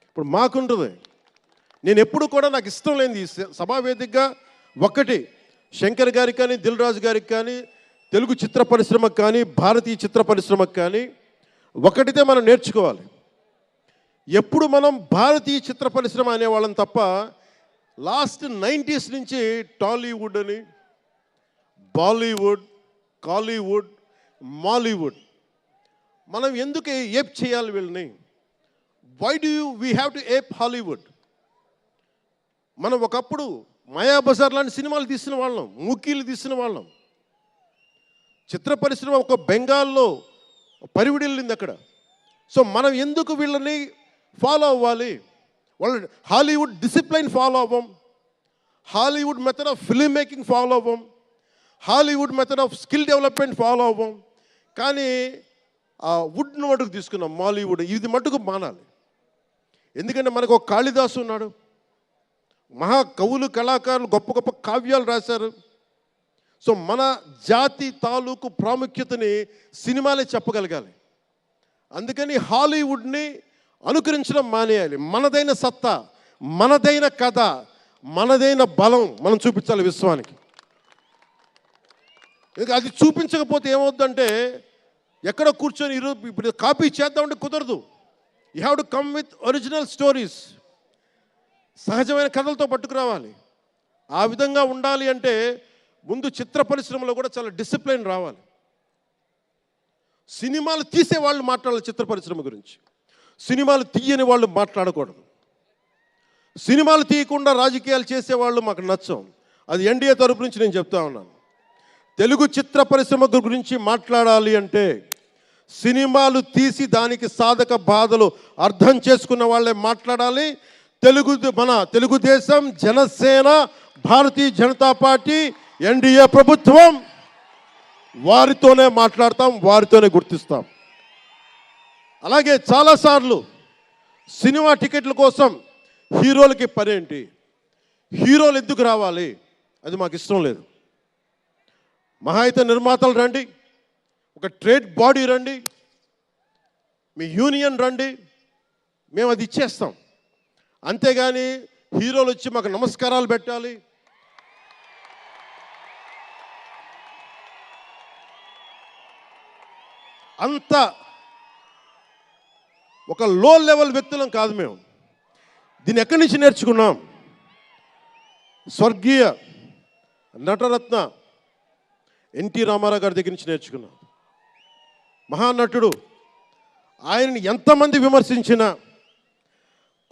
ఇప్పుడు మాకుంటుంది, నేను ఎప్పుడు కూడా నాకు ఇష్టం లేనిది సభావేదికగా ఒకటి శంకర్ గారికి కానీ దిల్ రాజు గారికి కానీ తెలుగు చిత్ర పరిశ్రమకు కానీ భారతీయ చిత్ర పరిశ్రమకు కానీ ఒకటితే మనం నేర్చుకోవాలి. ఎప్పుడు మనం భారతీయ చిత్ర పరిశ్రమ అనేవాళ్ళం తప్ప లాస్ట్ 90s నుంచి టాలీవుడ్ అని, బాలీవుడ్, కాలీవుడ్, మాలీవుడ్ మనం ఎందుకు ఏప్ చేయాలి వీళ్ళని? Why do we have to ape Hollywood? మనం ఒకప్పుడు మాయాబజార్ లాంటి సినిమాలు తీసిన వాళ్ళం, మూకీలు తీసిన వాళ్ళం. చిత్ర పరిశ్రమ ఒక బెంగాల్లో పరివిడిల్లింది అక్కడ. సో మనం ఎందుకు వీళ్ళని ఫాలో అవ్వాలి? వాళ్ళు హాలీవుడ్ డిసిప్లైన్ ఫాలో అవ్వం, Hollywood method of film making follow అవ్వం, Hollywood method of skill development follow అవ్వం. కానీ ఆ వుడ్ను మటుకు తీసుకున్నాం, మాలీవుడ్. ఇది మటుకు మానాలి. ఎందుకంటే మనకు ఒక కాళిదాసు ఉన్నాడు, మహా కవులు కళాకారులు గొప్ప గొప్ప కావ్యాలు రాశారు. సో మన జాతి తాలూకు ప్రాముఖ్యతని సినిమాలే చెప్పగలగాలి. అందుకని హాలీవుడ్ని అనుకరించడం మానేయాలి. మనదైన సత్తా, మనదైన కథ, మనదైన బలం మనం చూపించాలి విశ్వానికి. అది చూపించకపోతే ఏమవుద్దంటే ఎక్కడ కూర్చొని ఇప్పుడు కాపీ చేద్దామంటే కుదరదు. You have to come with original stories. సహజమైన కథలతో పట్టుకురావాలి. ఆ విధంగా ఉండాలి అంటే ముందు చిత్ర పరిశ్రమలో కూడా చాలా డిసిప్లిన్ రావాలి. సినిమాలు తీసే వాళ్ళు మాట్లాడాలి చిత్ర పరిశ్రమ గురించి, సినిమాలు తీయని వాళ్ళు మాట్లాడకూడదు. సినిమాలు తీయకుండా రాజకీయాలు చేసేవాళ్ళు మాకు నచ్చం. అది ఎన్డీఏ తరపు నుంచి నేను చెప్తా ఉన్నాను. తెలుగు చిత్ర పరిశ్రమ గురించి మాట్లాడాలి అంటే సినిమాలు తీసి దానికి సాధక బాధలు అర్థం చేసుకున్న వాళ్ళే మాట్లాడాలి. మన తెలుగుదేశం, జనసేన, భారతీయ జనతా పార్టీ, ఎన్డీఏ ప్రభుత్వం వారితోనే మాట్లాడతాం, వారితోనే గుర్తిస్తాం. అలాగే చాలాసార్లు సినిమా టికెట్ల కోసం హీరోలకి పనేంటి, హీరోలు ఎందుకు రావాలి, అది మాకు ఇష్టం లేదు. మహా అయితే నిర్మాతలు రండి, ఒక ట్రేడ్ బాడీ రండి, మీ యూనియన్ రండి, మేము అది ఇచ్చేస్తాం. అంతేగాని హీరోలు వచ్చి మాకు నమస్కారాలు పెట్టాలి, అంత ఒక లో లెవెల్ వ్యక్తులం కాదు మేము. దీన్ని ఎక్కడి నుంచి నేర్చుకున్నాం? స్వర్గీయ నటరత్న ఎన్టీ రామారావు గారి దగ్గర నుంచి నేర్చుకున్నాం. మహానటుడు. ఆయనని ఎంతమంది విమర్శించినా,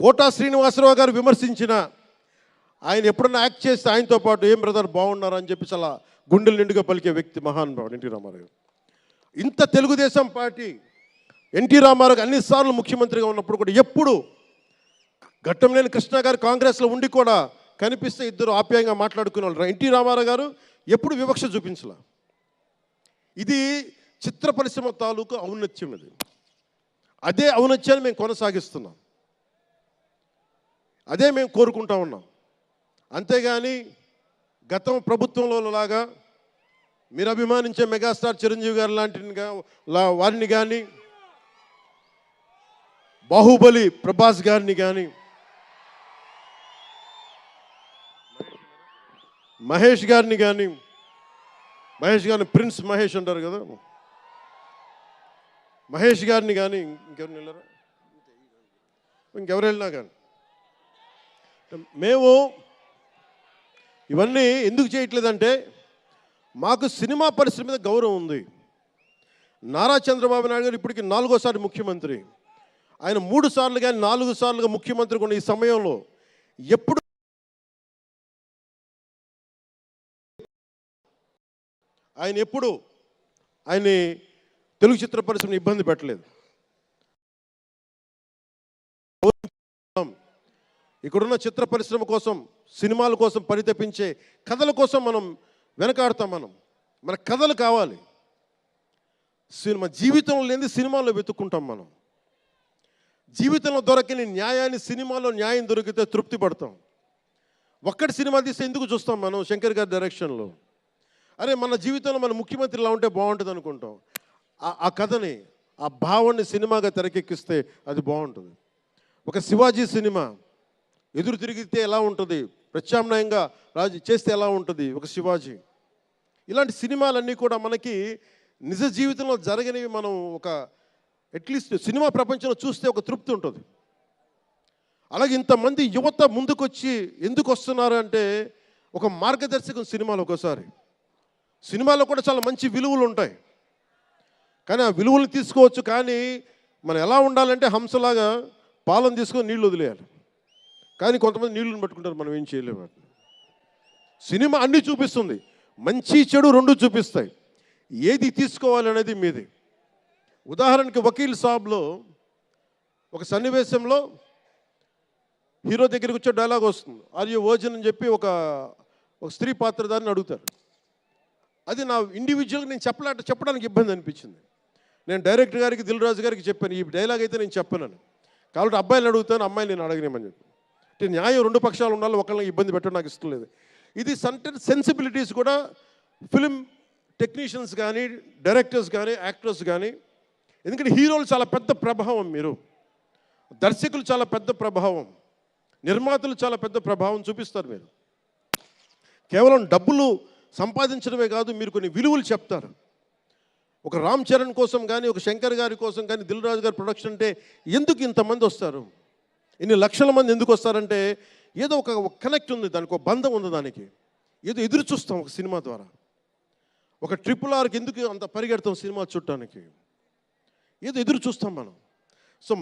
కోటా శ్రీనివాసరావు గారు విమర్శించినా, ఆయన ఎప్పుడన్నా యాక్ట్ చేస్తే ఆయనతో పాటు ఏం బ్రదర్ బాగున్నారు అని చెప్పి చాలా గుండెలు నిండుగా పలికే వ్యక్తి మహానుభావుడు ఎన్టీ రామారావు గారు. ఇంత తెలుగుదేశం పార్టీ ఎన్టీ రామారావు అన్నిసార్లు ముఖ్యమంత్రిగా ఉన్నప్పుడు కూడా ఎప్పుడు ఘట్టంనేని కృష్ణ గారు కాంగ్రెస్లో ఉండి కూడా కనిపిస్తే ఇద్దరు ఆప్యాయంగా మాట్లాడుకునే వాళ్ళు. ఎన్టీ రామారావు గారు ఎప్పుడు వివక్ష చూపించలా. ఇది చిత్ర పరిశ్రమ తాలూకు ఔన్నత్యం. ఇది అదే ఔన్నత్యాన్ని మేము కొనసాగిస్తున్నాం, అదే మేము కోరుకుంటా ఉన్నాం. అంతేగాని గతం ప్రభుత్వంలో లాగా మీరు అభిమానించే మెగాస్టార్ చిరంజీవి గారు వారిని కానీ, బాహుబలి ప్రభాస్ గారిని కానీ, మహేష్ గారిని ప్రిన్స్ మహేష్ అంటారు కదా, మహేష్ గారిని కానీ, ఇంకెవరిని వెళ్ళారా, ఇంకెవరు వెళ్ళినా కానీ మేము ఇవన్నీ ఎందుకు చేయట్లేదంటే మాకు సినిమా పరిశ్రమ మీద గౌరవం ఉంది. నారా చంద్రబాబు నాయుడు గారు ఇప్పటికి 4వ ముఖ్యమంత్రి. ఆయన 3 సార్లు కానీ 4 సార్లుగా ముఖ్యమంత్రి ఉన్న ఈ సమయంలో ఎప్పుడు ఆయన తెలుగు చిత్ర పరిశ్రమను ఇబ్బంది పెట్టలేదు. ఇక్కడున్న చిత్ర పరిశ్రమ కోసం, సినిమాల కోసం పరితపించే కథల కోసం మనం వెనకాడతాం. మన కథలు కావాలి. సినిమా జీవితంలో లేని సినిమాలో వెతుక్కుంటాం. మనం జీవితంలో దొరకని న్యాయాన్ని సినిమాలో న్యాయం దొరికితే తృప్తి పడతాం. ఒక్కటి సినిమా తీస్తే ఎందుకు చూస్తాం మనం? శంకర్ గారి డైరెక్షన్లో అరే మన జీవితంలో మన ముఖ్యమంత్రి ఇలా ఉంటే బాగుంటుంది అనుకుంటాం. ఆ కథని, ఆ భావాన్ని సినిమాగా తెరకెక్కిస్తే అది బాగుంటుంది. ఒక శివాజీ సినిమా ఎదురు తిరిగితే ఎలా ఉంటుంది, ప్రత్యామ్నాయంగా రాజు చేస్తే ఎలా ఉంటుంది ఒక శివాజీ. ఇలాంటి సినిమాలన్నీ కూడా మనకి నిజ జీవితంలో జరగనివి. మనం ఒక అట్లీస్ట్ సినిమా ప్రపంచంలో చూస్తే ఒక తృప్తి ఉంటుంది. అలాగే ఇంతమంది యువత ముందుకొచ్చి ఎందుకు వస్తున్నారు అంటే ఒక మార్గదర్శకం సినిమాలో. ఒకసారి సినిమాలో కూడా చాలా మంచి విలువలు ఉంటాయి, కానీ ఆ విలువలు తీసుకోవచ్చు. కానీ మనం ఎలా ఉండాలంటే హంసలాగా పాలను తీసుకొని నీళ్ళు వదిలేయాలి. కానీ కొంతమంది నీళ్ళని పట్టుకుంటారు, మనం ఏం చేయలేము. సినిమా అన్నీ చూపిస్తుంది, మంచి చెడు రెండు చూపిస్తాయి. ఏది తీసుకోవాలి అనేది మీది. ఉదాహరణకి వకీల్ సాబ్లో ఒక సన్నివేశంలో హీరో దగ్గరికి వచ్చే డైలాగ్ వస్తుంది, ఆర్ యు వర్జిన్ అని చెప్పి ఒక స్త్రీ పాత్రధారిని అడుగుతారు. అది నా ఇండివిజువల్గా నేను చెప్పడానికి ఇబ్బంది అనిపించింది. నేను డైరెక్టర్ గారికి, దిల్ రాజు గారికి చెప్పాను, ఈ డైలాగ్ అయితే నేను చెప్పానని. కాబట్టి అబ్బాయిని అడుగుతాను, అమ్మాయిని నేను అడగనేమని చెప్పి. అంటే న్యాయం రెండు పక్షాలు ఉండాలి, ఒకళ్ళని ఇబ్బంది పెట్టడం నాకు ఇష్టం లేదు. ఇది సెన్సిబిలిటీస్ కూడా ఫిలిం టెక్నీషియన్స్ కానీ, డైరెక్టర్స్ కానీ, యాక్టర్స్ కానీ, ఎందుకంటే హీరోలు చాలా పెద్ద ప్రభావం, మీరు దర్శకులు చాలా పెద్ద ప్రభావం, నిర్మాతలు చాలా పెద్ద ప్రభావం చూపిస్తారు. మీరు కేవలం డబ్బులు సంపాదించడమే కాదు, మీరు కొన్ని విలువలు చెప్తారు. ఒక రామ్ చరణ్ కోసం కానీ, ఒక శంకర్ గారి కోసం కానీ, దిల్ రాజు గారి ప్రొడక్షన్ అంటే ఎందుకు ఇంతమంది వస్తారు, ఇన్ని లక్షల మంది ఎందుకు వస్తారంటే ఏదో ఒక కనెక్ట్ ఉంది, దానికి ఒక బంధం ఉంది, దానికి ఏదో ఎదురు చూస్తాం ఒక సినిమా ద్వారా. ఒక RRRకి ఎందుకు అంత పరిగెడతాం సినిమా చూడటానికి, ఏదో ఎదురు చూస్తాం మనం. సో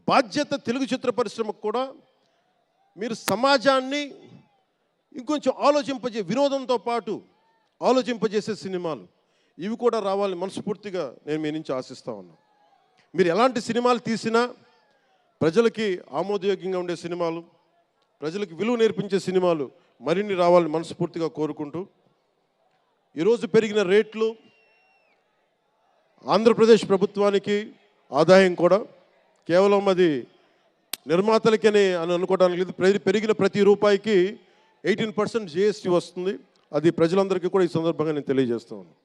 బాధ్యత తెలుగు చిత్ర పరిశ్రమకు కూడా మీరు సమాజాన్ని ఇంకొంచెం వినోదంతో పాటు ఆలోచింపజేసే సినిమాలు ఇవి కూడా రావాలని మనస్ఫూర్తిగా నేను మీ నుంచి ఆశిస్తా ఉన్నాను. మీరు ఎలాంటి సినిమాలు తీసినా ప్రజలకి ఆమోదయోగ్యంగా ఉండే సినిమాలు, ప్రజలకు విలువ నేర్పించే సినిమాలు మరిన్ని రావాలని మనస్ఫూర్తిగా కోరుకుంటూ, ఈరోజు పెరిగిన రేట్లు ఆంధ్రప్రదేశ్ ప్రభుత్వానికి ఆదాయం కూడా కేవలం అది నిర్మాతలకని అని అనుకోవడానికి లేదు. పెరిగిన ప్రతి రూపాయికి 18% GST వస్తుంది. అది ప్రజలందరికీ కూడా ఈ సందర్భంగా నేను తెలియజేస్తా ఉన్నాను.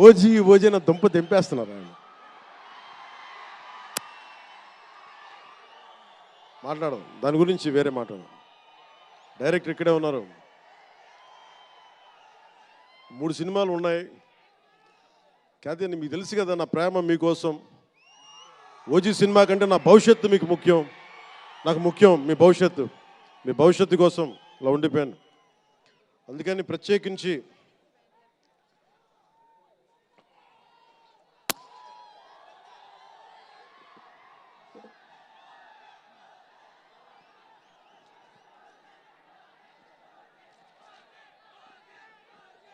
ఓజీ అన్న దుంప తెంపేస్తున్నారు ఆయన. మాట్లాడదాం దాని గురించి, వేరే మాట్లాడదాం. డైరెక్టర్ ఇక్కడే ఉన్నారు, 3 సినిమాలు ఉన్నాయి. కాదు మీకు తెలుసు కదా నా ప్రేమ మీకోసం. ఓజీ సినిమా కంటే నా భవిష్యత్తు మీకు ముఖ్యం, నాకు ముఖ్యం మీ భవిష్యత్తు కోసం ఇలా ఉండిపోయాను. అందుకని ప్రత్యేకించి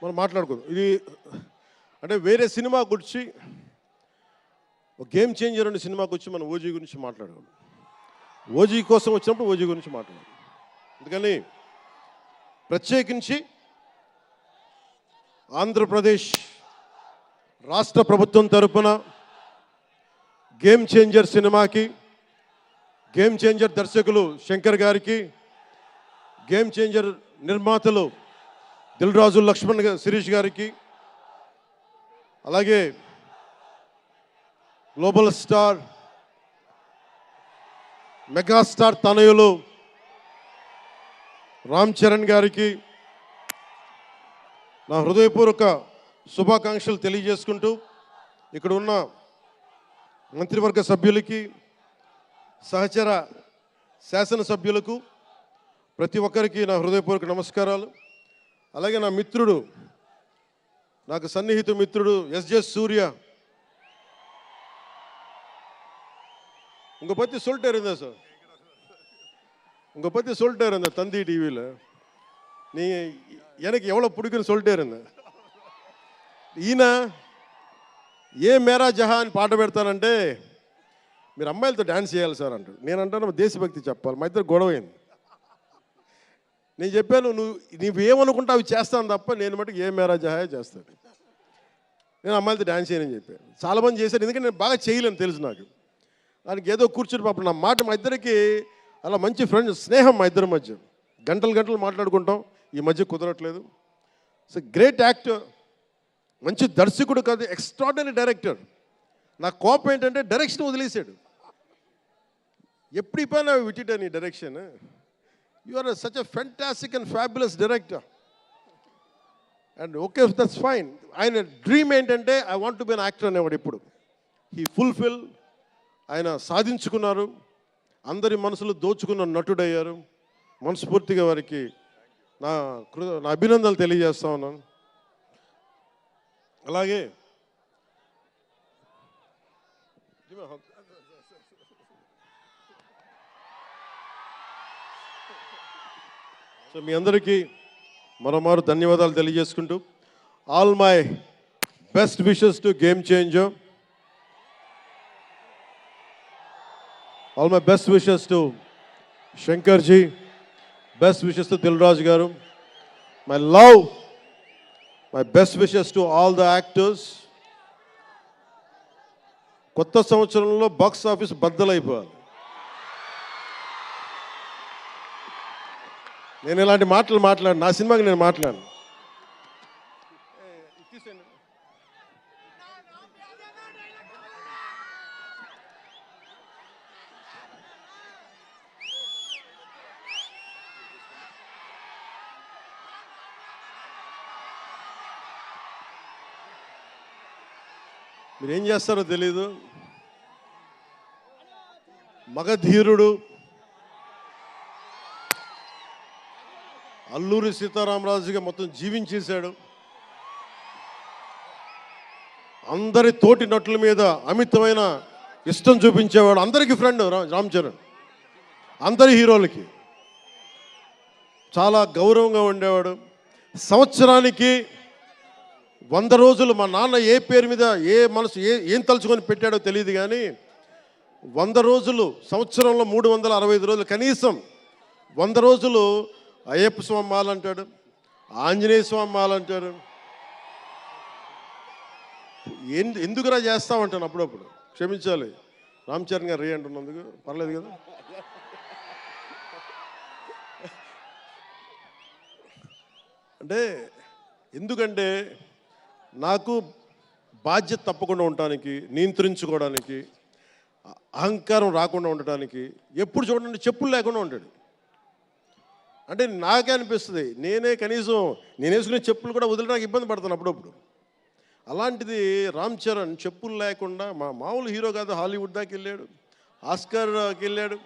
మనం మాట్లాడుకుందాం. ఇది అంటే వేరే సినిమా గురించి, ఒక గేమ్ చేంజర్ అనే సినిమాకి వచ్చి మనం ఓజీ గురించి మాట్లాడుకోండి. ఓజీ కోసం వచ్చినప్పుడు ఓజీ గురించి మాట్లాడాలి. అందుకని ప్రత్యేకించి ఆంధ్రప్రదేశ్ రాష్ట్ర ప్రభుత్వం తరపున గేమ్ చేంజర్ సినిమాకి, గేమ్ చేంజర్ దర్శకులు శంకర్ గారికి, గేమ్ చేంజర్ నిర్మాతలు దిల్ రాజు, లక్ష్మణ్, శిరీష్ గారికి, అలాగే గ్లోబల్ స్టార్, మెగాస్టార్ తనయులు రామ్ చరణ్ గారికి నా హృదయపూర్వక శుభాకాంక్షలు తెలియజేసుకుంటూ, ఇక్కడ ఉన్న మంత్రివర్గ సభ్యులకి, సహచర శాసనసభ్యులకు ప్రతి ఒక్కరికి నా హృదయపూర్వక నమస్కారాలు. అలాగే నా మిత్రుడు, నాకు సన్నిహిత మిత్రుడు SJ సూర్య, உங்க பற்றி சொல்லிட்டே இருந்தேன் சார், உங்க பற்றி சொல்லிட்டே இருந்தேன் தந்தி டிவியில், நீங்கள் எனக்கு எவ்வளோ பிடிக்குன்னு சொல்லிட்டே இருந்தேன். ఈయన ఏ మేరా జహాన్ పాట పెడతానంటే మీరు అమ్మాయిలతో డ్యాన్స్ చేయాలి సార్ అంటాడు. నేను అంటాను దేశభక్తి చెప్పాలి. మా ఇద్దరు గొడవ అయింది. నేను చెప్పాను నువ్వేమనుకుంటా అవి చేస్తాను తప్ప నేను మటుకు ఏ మేరా జహాయే చేస్తాను, నేను అమ్మాయిలతో డ్యాన్స్ చేయనని చెప్పాను. చాలామంది చేశారు, ఎందుకంటే నేను బాగా చేయలేను తెలుసు నాకు. దానికి ఏదో కూర్చుని పాపం నా మాట, మా ఇద్దరికి అలా మంచి ఫ్రెండ్స్, స్నేహం మా ఇద్దరి మధ్య, గంటలు మాట్లాడుకుంటాం. ఈ మధ్య కుదరట్లేదు. సో గ్రేట్ యాక్టర్, మంచి దర్శకుడు కాదు, ఎక్స్ట్రాడినరీ డైరెక్టర్. నా కోపం ఏంటంటే డైరెక్షన్ వదిలేశాడు. ఎప్పుడు పైన విటిటా నీ direction, you are such a fantastic and fabulous director. And okay, that's fine. ఆయన డ్రీమ్ ఏంటంటే I want to be an actor అనేవాడు. ఇప్పుడు హీ ఫుల్ఫిల్, ఆయన సాధించుకున్నారు, అందరి మనసులు దోచుకున్న నటుడయ్యారు. మనస్ఫూర్తిగా వారికి నా అభినందనలు తెలియజేస్తా ఉన్నాను. అలాగే సో మీ అందరికీ మరోమారు ధన్యవాదాలు తెలియజేసుకుంటూ all my best wishes to game changer, all my best wishes to Shankarji, best wishes to Dil Raju గారు, my best wishes to all the actors. కొత్త సంవత్సరంలో బాక్స్ ఆఫీస్ బద్దలైపోవాలి. నేను ఇలాంటి మాటలు మాట్లాడు, నా సినిమాకి నేను మాట్లాడు. మీరేం చేస్తారో తెలీదు. మగధీరుడు అల్లూరి సీతారామరాజుగా మొత్తం జీవించేశాడు. అందరి తోటి నటుల మీద అమితమైన ఇష్టం చూపించేవాడు. అందరికీ ఫ్రెండ్ రామ్ చరణ్, అందరి హీరోలకి చాలా గౌరవంగా ఉండేవాడు. సంవత్సరానికి 100 రోజులు మా నాన్న ఏ పేరు మీద ఏం తలుచుకొని పెట్టాడో తెలియదు, కానీ 100 రోజులు సంవత్సరంలో 365 రోజులు కనీసం 100 రోజులు అయ్యప్ప స్వామి మాల అంటాడు, ఆంజనేయ స్వామి మాల అంటాడు. ఎందుకురా చేస్తామంటాను అప్పుడప్పుడు. క్షమించాలి రామ్ చరణ్ గారు రే అంటున్నందుకు, పర్లేదు కదా. అంటే ఎందుకంటే నాకు బాధ్యత తప్పకుండా ఉండటానికి, నియంత్రించుకోవడానికి, అహంకారం రాకుండా ఉండటానికి ఎప్పుడు చూడండి చెప్పులు లేకుండా ఉంటాడు. అంటే నాకే అనిపిస్తుంది, కనీసం నేను వేసుకునే చెప్పులు కూడా వదిలేడానికి ఇబ్బంది పడతాను అప్పుడప్పుడు. అలాంటిది రామ్ చరణ్ చెప్పులు లేకుండా మామూలు హీరో కాదు, హాలీవుడ్ దాకా వెళ్ళాడు, ఆస్కార్కి వెళ్ళాడు.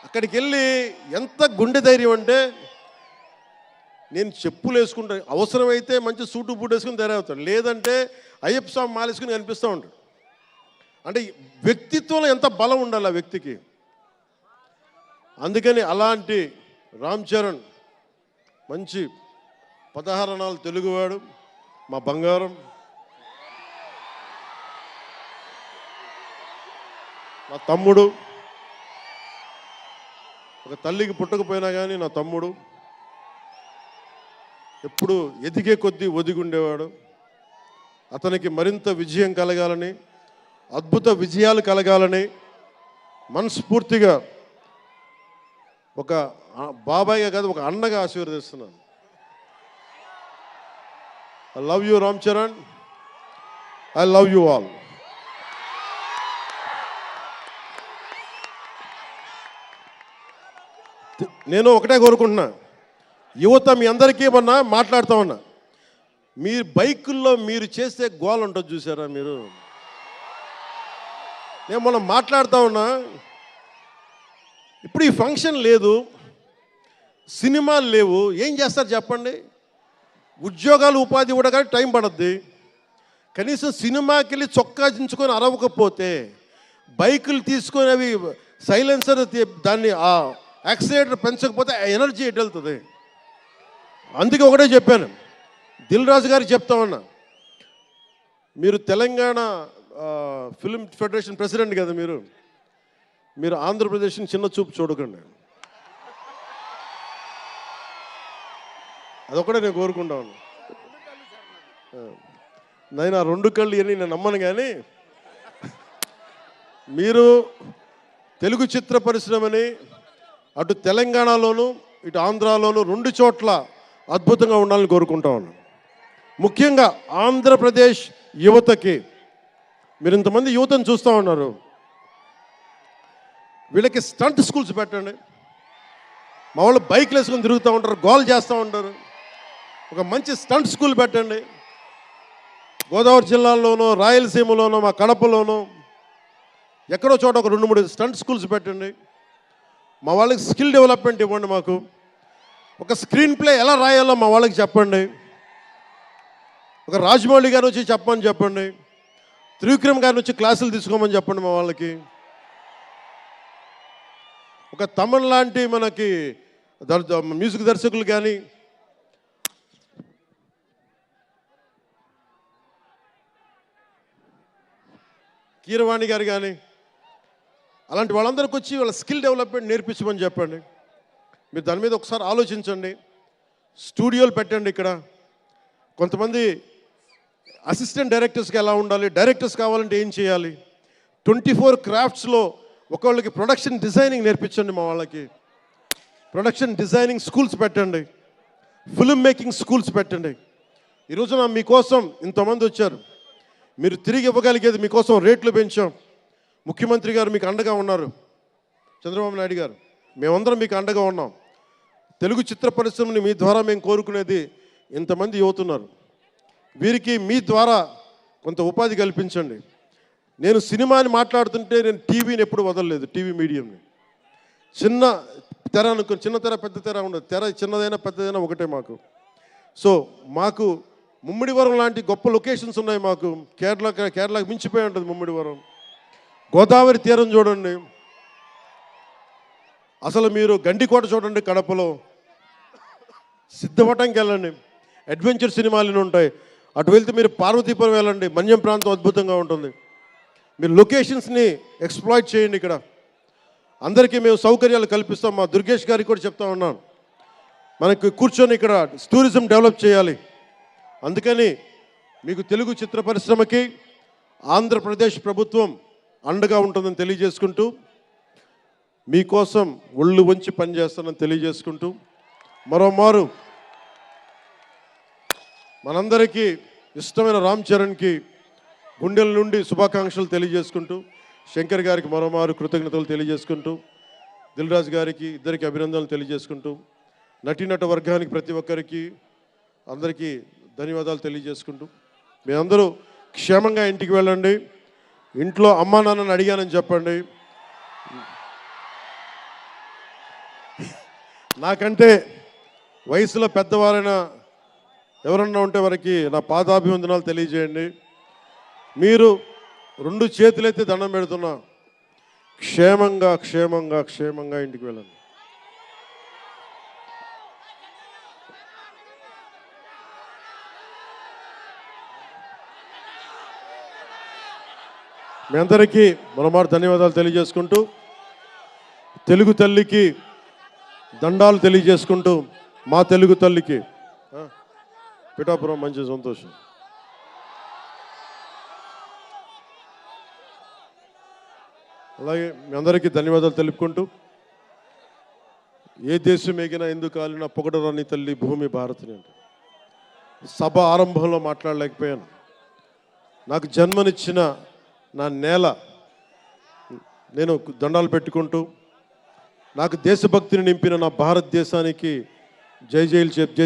అక్కడికి వెళ్ళి ఎంత గుండె ధైర్యం అంటే, నేను చెప్పులు వేసుకుంటా, అవసరమైతే మంచి సూటు బూట్ వేసుకుని తయారవుతాడు, లేదంటే అయ్యప్ప స్వామి మాలేసుకుని కనిపిస్తూ ఉంటాడు. అంటే వ్యక్తిత్వంలో ఎంత బలం ఉండాలి ఆ వ్యక్తికి. అందుకని అలాంటి రామ్ చరణ్ మంచి 16 అణాలు తెలుగువాడు, మా బంగారం, నా తమ్ముడు. ఒక తల్లికి పుట్టకపోయినా కానీ నా తమ్ముడు. ఎప్పుడు ఎదిగే కొద్దీ ఒదిగుండేవాడు. అతనికి మరింత విజయం కలగాలని, అద్భుత విజయాలు కలగాలని మనస్ఫూర్తిగా ఒక బాబాయ్గా కాదు, ఒక అన్నగా ఆశీర్వదిస్తున్నాను. I love you Ram Charan, I love you all. నేను ఒకటే కోరుకుంటున్నా, యువత మీ అందరికీ మొన్న మాట్లాడుతూ ఉన్నా, మీ బైకుల్లో మీరు చేసే గోల్ ఉంటుంది చూసారా మీరు. నేను మొన్న మాట్లాడుతూ ఉన్నా, ఇప్పుడు ఈ ఫంక్షన్ లేదు, సినిమాలు లేవు, ఏం చేస్తారు చెప్పండి. ఉద్యోగాలు ఉపాధి కూడా కానీ టైం పడుద్ది. కనీసం సినిమాకి వెళ్ళి చొక్కా దించుకొని అరవకపోతే, బైకులు తీసుకొని అవి సైలెన్సర్ దాన్ని ఆ యాక్సిలేటర్ పెంచకపోతే ఎనర్జీ ఎటు వెళ్తుంది. అందుకే ఒకటే చెప్పాను, దిల్ రాజు గారికి చెప్తా ఉన్నా, మీరు తెలంగాణ ఫిల్మ్ ఫెడరేషన్ ప్రెసిడెంట్ కదా, మీరు ఆంధ్రప్రదేశ్ని చిన్న చూపు చూడకండి. అదొకటే నేను కోరుకుంటా ఉన్నా. నేను ఆ 2 కళ్ళు అని నేను నమ్మను, కానీ మీరు తెలుగు చిత్ర పరిశ్రమని అటు తెలంగాణలోను ఇటు ఆంధ్రాలోను 2 చోట్ల అద్భుతంగా ఉండాలని కోరుకుంటా ఉన్నాను. ముఖ్యంగా ఆంధ్రప్రదేశ్ యువతకి, మీరు ఇంతమంది యువతను చూస్తూ ఉన్నారు, వీళ్ళకి స్టంట్ స్కూల్స్ పెట్టండి. మా వాళ్ళు బైక్లు వేసుకొని తిరుగుతూ ఉంటారు, గోల్ చేస్తూ ఉంటారు. ఒక మంచి స్టంట్ స్కూల్ పెట్టండి. గోదావరి జిల్లాలోనో, రాయలసీమలోనో, మా కడపలోనో ఎక్కడో చోట ఒక 2-3 స్టంట్ స్కూల్స్ పెట్టండి. మా వాళ్ళకి స్కిల్ డెవలప్మెంట్ ఇవ్వండి. మాకు ఒక స్క్రీన్ ప్లే ఎలా రాయాలో మా వాళ్ళకి చెప్పండి. ఒక రాజమౌళి గారు వచ్చి చెప్పమని చెప్పండి. త్రివిక్రమ్ గారిని వచ్చి క్లాసులు తీసుకోమని చెప్పండి మా వాళ్ళకి. ఒక తమన్ లాంటి మనకి మ్యూజిక్ దర్శకులు కానీ, కీరవాణి గారు కానీ, అలాంటి వాళ్ళందరికీ వచ్చి వాళ్ళ స్కిల్ డెవలప్మెంట్ నేర్పించమని చెప్పండి. మీరు దాని మీద ఒకసారి ఆలోచించండి. స్టూడియోలు పెట్టండి. ఇక్కడ కొంతమంది అసిస్టెంట్ డైరెక్టర్స్కి ఎలా ఉండాలి, డైరెక్టర్స్ కావాలంటే ఏం చేయాలి, 24 క్రాఫ్ట్స్లో ఒకళ్ళకి ప్రొడక్షన్ డిజైనింగ్ నేర్పించండి. మా వాళ్ళకి ప్రొడక్షన్ డిజైనింగ్ స్కూల్స్ పెట్టండి. ఫిల్మ్ మేకింగ్ స్కూల్స్ పెట్టండి. ఈరోజున మీకోసం ఇంతమంది వచ్చారు. మీరు తిరిగి ఇవ్వగలిగేది మీకోసం రేట్లు పెంచాం. ముఖ్యమంత్రి గారు మీకు అండగా ఉన్నారు. చంద్రబాబు నాయుడు గారు, మేమందరం మీకు అండగా ఉన్నాం. తెలుగు చిత్ర పరిశ్రమని మీ ద్వారా మేము కోరుకునేది ఇంతమంది యువతున్నారు. వీరికి మీ ద్వారా కొంత ఉపాధి కల్పించండి. నేను సినిమాని మాట్లాడుతుంటే నేను టీవీని ఎప్పుడు వదలలేదు. టీవీ మీడియంని చిన్న తెర అనుకుని, చిన్న తెర పెద్ద తెర ఉండదు. తెర చిన్నదైనా పెద్దదైనా ఒకటే మాకు. సో మాకు ముమ్మిడివరం లాంటి గొప్ప లొకేషన్స్ ఉన్నాయి. మాకు కేరళకి మించిపోయి ఉంటుంది ముమ్మిడివరం. గోదావరి తీరం చూడండి. అసలు మీరు గండికోట చూడండి కడపలో. సిద్ధవటంకి వెళ్ళండి, అడ్వెంచర్ సినిమాలు ఉంటాయి. అటు వెళ్తే మీరు పార్వతీపురం వెళ్ళండి, మన్యం ప్రాంతం అద్భుతంగా ఉంటుంది. మీరు లొకేషన్స్ని ఎక్స్ప్లాయిట్ చేయండి. ఇక్కడ అందరికీ మేము సౌకర్యాలు కల్పిస్తాం. మా దుర్గేష్ గారికి కూడా చెప్తా ఉన్నాను, మనకి కూర్చొని ఇక్కడ టూరిజం డెవలప్ చేయాలి. అందుకని మీకు తెలుగు చిత్ర పరిశ్రమకి ఆంధ్రప్రదేశ్ ప్రభుత్వం అండగా ఉంటుందని తెలియజేసుకుంటూ, మీకోసం ఒళ్ళు వంచి పనిచేస్తానని తెలియజేసుకుంటూ, మరోమారు మనందరికీ ఇష్టమైన రామ్ చరణ్కి గుండెల నుండి శుభాకాంక్షలు తెలియజేసుకుంటూ, శంకర్ గారికి మరోమారు కృతజ్ఞతలు తెలియజేసుకుంటూ, దిల్ రాజు గారికి ఇద్దరికి అభినందనలు తెలియజేసుకుంటూ, నటీనట వర్గానికి ప్రతి ఒక్కరికి అందరికీ ధన్యవాదాలు తెలియజేసుకుంటూ, మీ అందరూ క్షేమంగా ఇంటికి వెళ్ళండి. ఇంట్లో అమ్మా నాన్నని అడిగానని చెప్పండి. నాకంటే వయసులో పెద్దవారైన ఎవరన్నా ఉంటే వారికి నా పాదాభివందనాలు తెలియజేయండి. మీరు 2 చేతులైతే దండం పెడుతున్నా, క్షేమంగా క్షేమంగా క్షేమంగా ఇంటికి వెళ్ళండి. మీ అందరికీ మరోమారు ధన్యవాదాలు తెలియజేసుకుంటూ, తెలుగు తల్లికి దండాలు తెలియజేసుకుంటూ, మా తెలుగు తల్లికి పిఠాపురం మంచి సంతోషం. అలాగే మీ అందరికీ ధన్యవాదాలు తెలుపుకుంటూ, ఏ దేశం ఎగినా ఎందుకు కాలినా పొగడరాని తల్లి భూమి భారతిని అంటే సభ ఆరంభంలో మాట్లాడలేకపోయాను. నాకు జన్మనిచ్చిన నా నేల నేను దండాలు పెట్టుకుంటూ, నాకు దేశభక్తిని నింపిన నా భారతదేశానికి జై జైలు